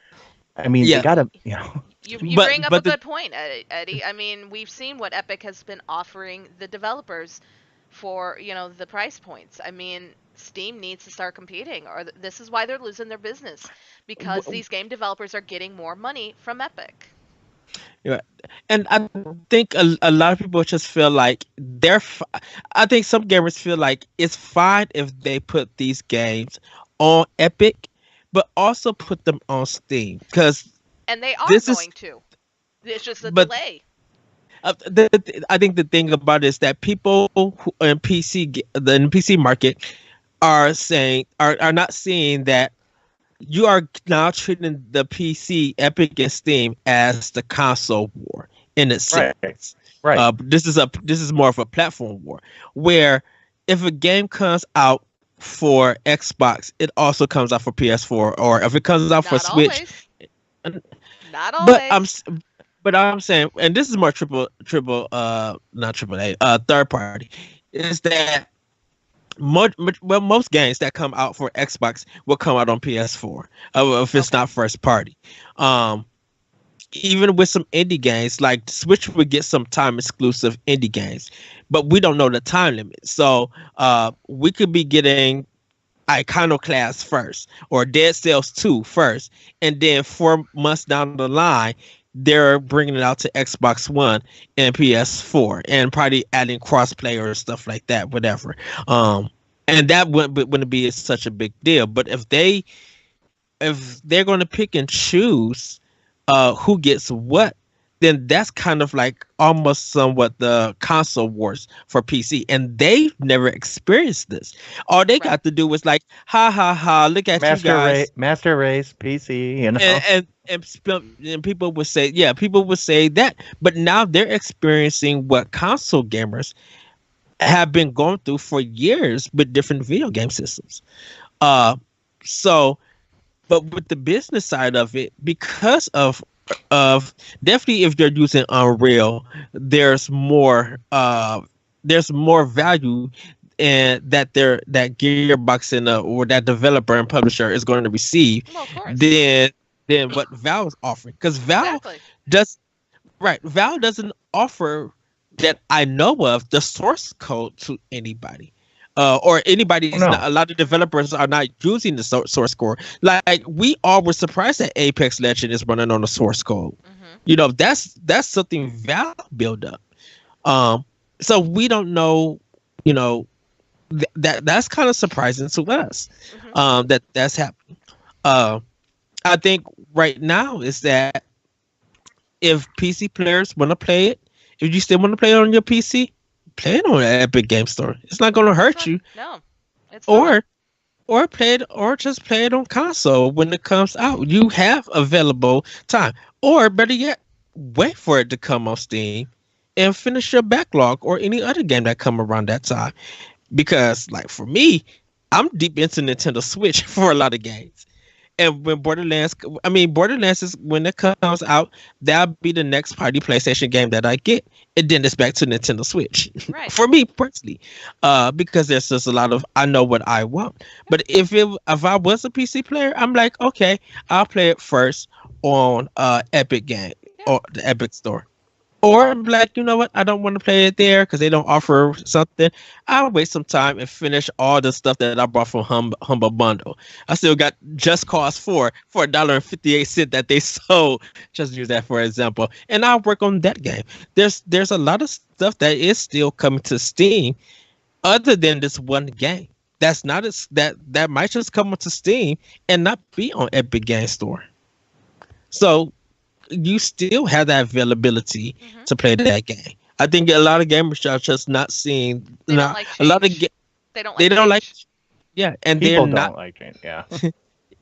I mean, they gotta, You bring up a good point, Eddie. I mean, we've seen what Epic has been offering the developers for, the price points. I mean, Steam needs to start competing, or this is why they're losing their business, because these game developers are getting more money from Epic. Yeah, and I think a lot of people just feel like I think some gamers feel like it's fine if they put these games on Epic, but also put them on Steam, and they are going to. It's just a delay. I think the thing about it is that people who in the PC market are not seeing that you are now treating the PC, Epic, and Steam as the console war in a sense. Right. This is more of a platform war, where if a game comes out for Xbox, it also comes out for PS4, or if it comes out for Switch. Not always. But I'm saying, and this is more not triple A, third party, is that most games that come out for Xbox will come out on PS4 if it's not first party. Even with some indie games, like Switch would get some time exclusive indie games, but we don't know the time limit. So we could be getting Iconoclast first, or Dead Cells 2 first, and then 4 months down the line, they're bringing it out to Xbox One and PS4, and probably adding crossplay or stuff like that, whatever. And that wouldn't be such a big deal. But if they're going to pick and choose who gets what, then that's kind of like almost somewhat the console wars for PC, and they've never experienced this. All they got to do was like, ha ha ha, look at you guys, Master Race PC, and people would say, that. But now they're experiencing what console gamers have been going through for years with different video game systems. But with the business side of it, because of definitely if they're using Unreal, there's more value and that Gearbox or that developer and publisher is going to receive than what Valve is offering, because Valve doesn't offer, that I know of, the source code to anybody. Or anybody. A lot of developers are not using the source code. Like, we all were surprised that Apex Legends is running on the source code. That's something Valve built up. So we don't know. That's kind of surprising to us. That's happening. I think right now is that if PC players want to play it, if you still want to play it on your PC, play it on Epic Game Store. It's not going to hurt you. No, it's not. Or play it, or just play it on console when it comes out. You have available time. Or better yet, wait for it to come on Steam and finish your backlog or any other game that come around that time. Because, like, for me, I'm deep into Nintendo Switch for a lot of games. And when Borderlands is, when it comes out, that'll be the next party PlayStation game that I get. And then it's back to Nintendo Switch. Right. For me personally. Because there's just a lot of, I know what I want. But if I was a PC player, I'm like, okay, I'll play it first on Epic Game or the Epic Store. Or I'm like, you know what? I don't want to play it there because they don't offer something. I'll wait some time and finish all the stuff that I bought from Humble Bundle. I still got Just Cause 4 for $1.58 that they sold. Just use that for example. And I'll work on that game. There's a lot of stuff that is still coming to Steam other than this one game. That's not that might just come onto Steam and not be on Epic Game Store. So you still have that availability Mhm. to play that game. I think a lot of gamers are just not seeing. They don't Not like a lot of change. They don't like they don't like. change. Yeah, and they're People not, don't like change. Yeah.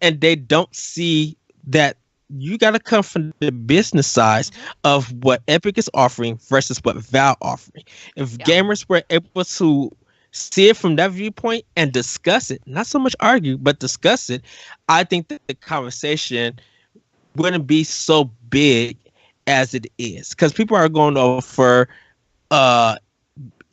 and they don't see that you got to come from the business side Mhm. of what Epic is offering versus what Valve offering. If Yeah. gamers were able to see it from that viewpoint and discuss it, not so much argue, but discuss it, I think that the conversation wouldn't be so big as it is, because people are going over for uh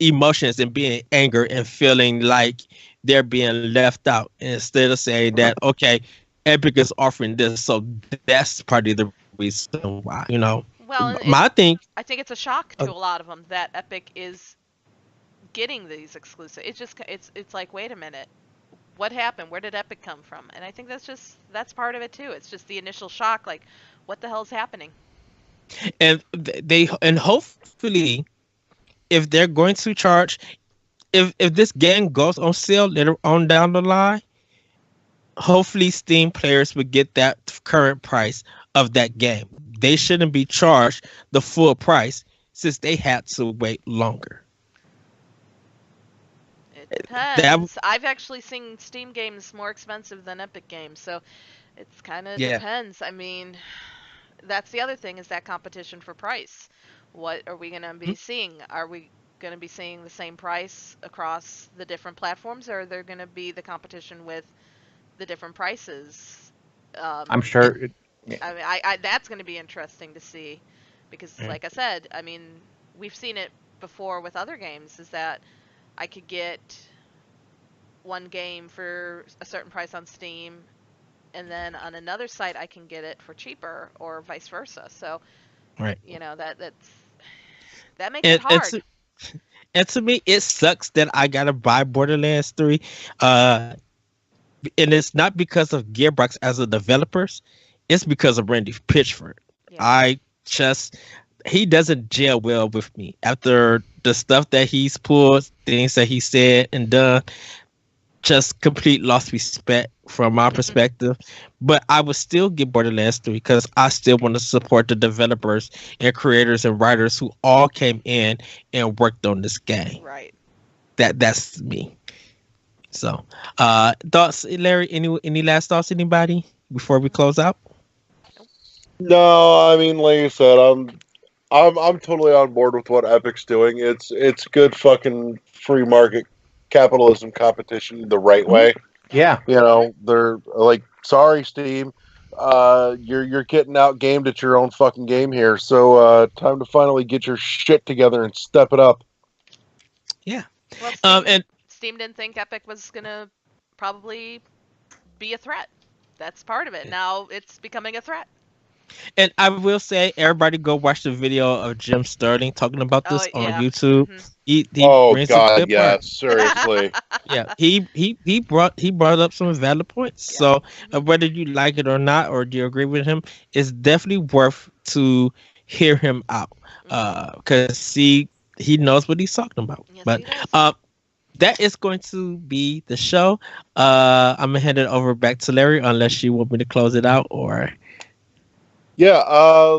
emotions and being anger and feeling like they're being left out, instead of saying that, okay, Epic is offering this, so that's part of the reason why, Well, and my thing. I think it's a shock to Uh, a lot of them that Epic is getting these exclusive. It's like, wait a minute, what happened? Where did Epic come from? And I think that's part of it too. It's just the initial shock, like, what the hell's happening? and and hopefully, if they're going to charge, if this game goes on sale later on down the line, hopefully Steam players would get that current price of that game. They shouldn't be charged the full price since they had to wait longer. It That depends. I've actually seen Steam games more expensive than Epic games, so it's kind of Yeah. depends. I mean, that's the other thing, is that competition for price. What are we going to be seeing? Are we going to be seeing the same price across the different platforms, or are there going to be the competition with the different prices? I'm sure. I mean, I that's going to be interesting to see, because, Mm. like I said, I mean, we've seen it before with other games, is that I could get one game for a certain price on Steam, and then on another site I can get it for cheaper, or vice versa. So, Right. that makes it hard. And to me, it sucks that I gotta buy Borderlands 3. And it's not because of Gearbox as a developers, it's because of Randy Pitchford. Yeah. He doesn't gel well with me after the stuff that he's pulled, things that he said and done. Just complete lost respect from my perspective. But I would still get Borderlands 3 because I still want to support the developers and creators and writers who all came in and worked on this game. Right. That's me. So, thoughts, Larry? Any last thoughts, anybody, before we close out? No, I mean, like you said, I'm totally on board with what Epic's doing. It's good fucking free market capitalism competition the right way. Yeah. You know, they're like, sorry, Steam, you're getting out gamed at your own fucking game here. So time to finally get your shit together and step it up. Yeah. Well, And Steam didn't think Epic was gonna probably be a threat. That's part of it. Now it's becoming a threat. I will say, everybody go watch the video of Jim Sterling talking about this on yeah. YouTube. Mhm. He Oh brings a God, good yeah, part. seriously. Yeah, he brought up some valid points. Yeah. So whether you like it or not, or do you agree with him, it's definitely worth to hear him out. Because he knows what he's talking about. Yes, But he does. that is going to be the show. I'm gonna hand it over back to Larry, unless you want me to close it out, or Yeah,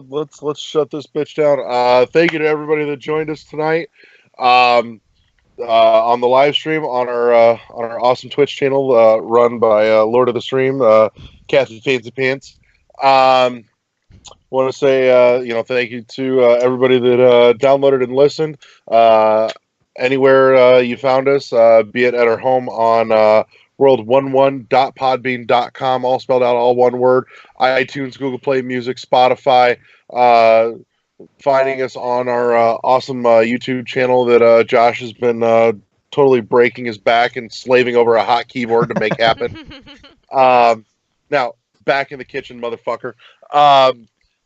let's shut this bitch down. Thank you to everybody that joined us tonight. On the live stream on our awesome Twitch channel, run by Lord of the Stream, Kathy Fancy Pants. Want to say thank you to everybody that downloaded and listened. Anywhere you found us, be it at our home on world11.podbean.com, all spelled out, all one word. iTunes, Google Play Music, Spotify. Finding us on our awesome YouTube channel that Josh has been totally breaking his back and slaving over a hot keyboard to make happen. Now, back in the kitchen, motherfucker.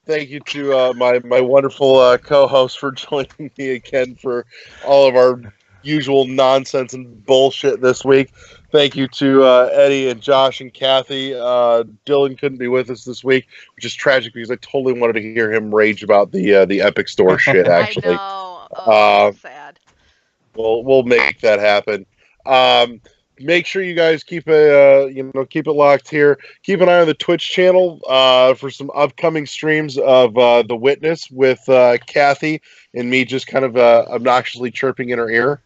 Thank you to my wonderful co-host for joining me again for all of our usual nonsense and bullshit this week. Thank you to Eddie and Josh and Kathy. Dylan couldn't be with us this week, which is tragic because I totally wanted to hear him rage about the Epic Store shit. Actually, I know. Oh, sad. we'll make that happen. make sure you guys keep keep it locked here. Keep an eye on the Twitch channel for some upcoming streams of The Witness with Kathy and me just kind of obnoxiously chirping in her ear.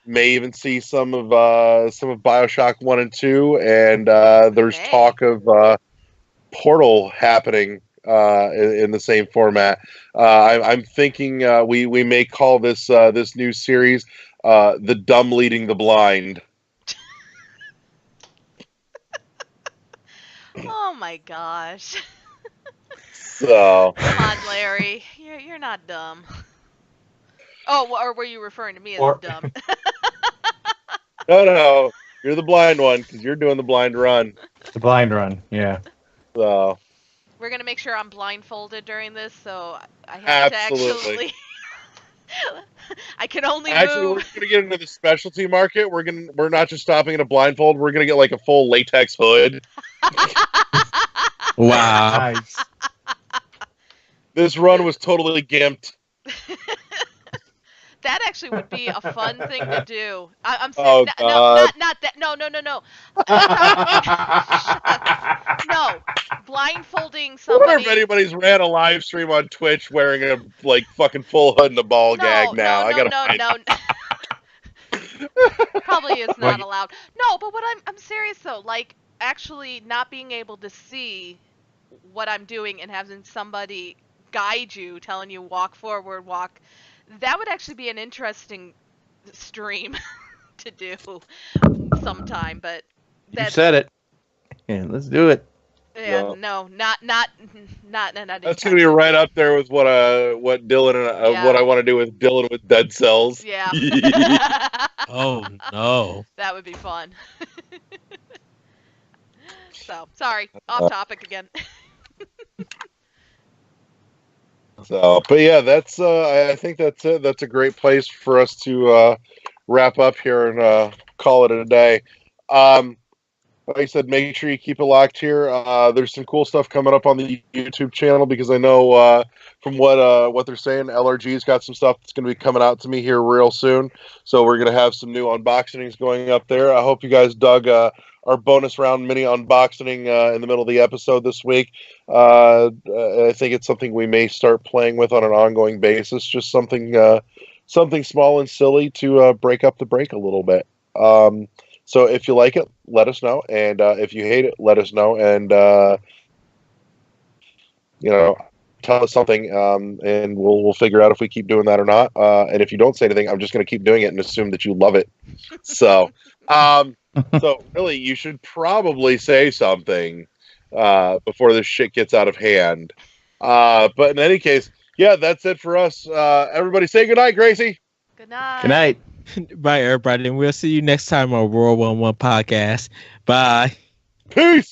May even see some of BioShock 1 and 2, and there's talk of Portal happening in the same format. I'm thinking we may call this new series The Dumb Leading the Blind. Oh my gosh. So Come on, Larry. You're not dumb. Oh, or were you referring to me as dumb? No, you're the blind one because you're doing the blind run. The blind run, yeah. So we're gonna make sure I'm blindfolded during this, so I have to actually. I can only we're move. gonna get into the specialty market. We're not just stopping at a blindfold. We're gonna get like a full latex hood. Wow. Nice. This run was totally gimped. That actually would be a fun thing to do. I'm saying, Oh, not that. No. No, blindfolding I wonder if somebody. anybody's ran a live stream on Twitch wearing a fucking full hood and a ball gag now. No. Probably is not allowed. No, but what I'm serious though, like actually not being able to see what I'm doing and having somebody guide you, telling you walk forward, walk. That would actually be an interesting stream to do sometime, but You said it. Yeah, let's do it. Yeah, no, not. That's gonna be right up there with what Dylan and what I want to do with Dylan with Dead Cells. Yeah. Oh no. That would be fun. So sorry, off topic again. So, but yeah, that's I think that's it. That's a great place for us to wrap up here and call it a day. Like I said, make sure you keep it locked here. There's some cool stuff coming up on the YouTube channel because I know from what they're saying, LRG's got some stuff that's going to be coming out to me here real soon. So we're going to have some new unboxings going up there. I hope you guys dug our bonus round mini unboxing in the middle of the episode this week. I think it's something we may start playing with on an ongoing basis. Just something small and silly to break up the break a little bit. So if you like it, let us know, and if you hate it, let us know, and tell us something, and we'll figure out if we keep doing that or not. And if you don't say anything, I'm just going to keep doing it and assume that you love it. So, so really, you should probably say something before this shit gets out of hand. But in any case, yeah, that's it for us. Everybody, say goodnight, Gracie. Good night. Good night. Bye, everybody, and we'll see you next time on World 11 Podcast. Bye. Peace.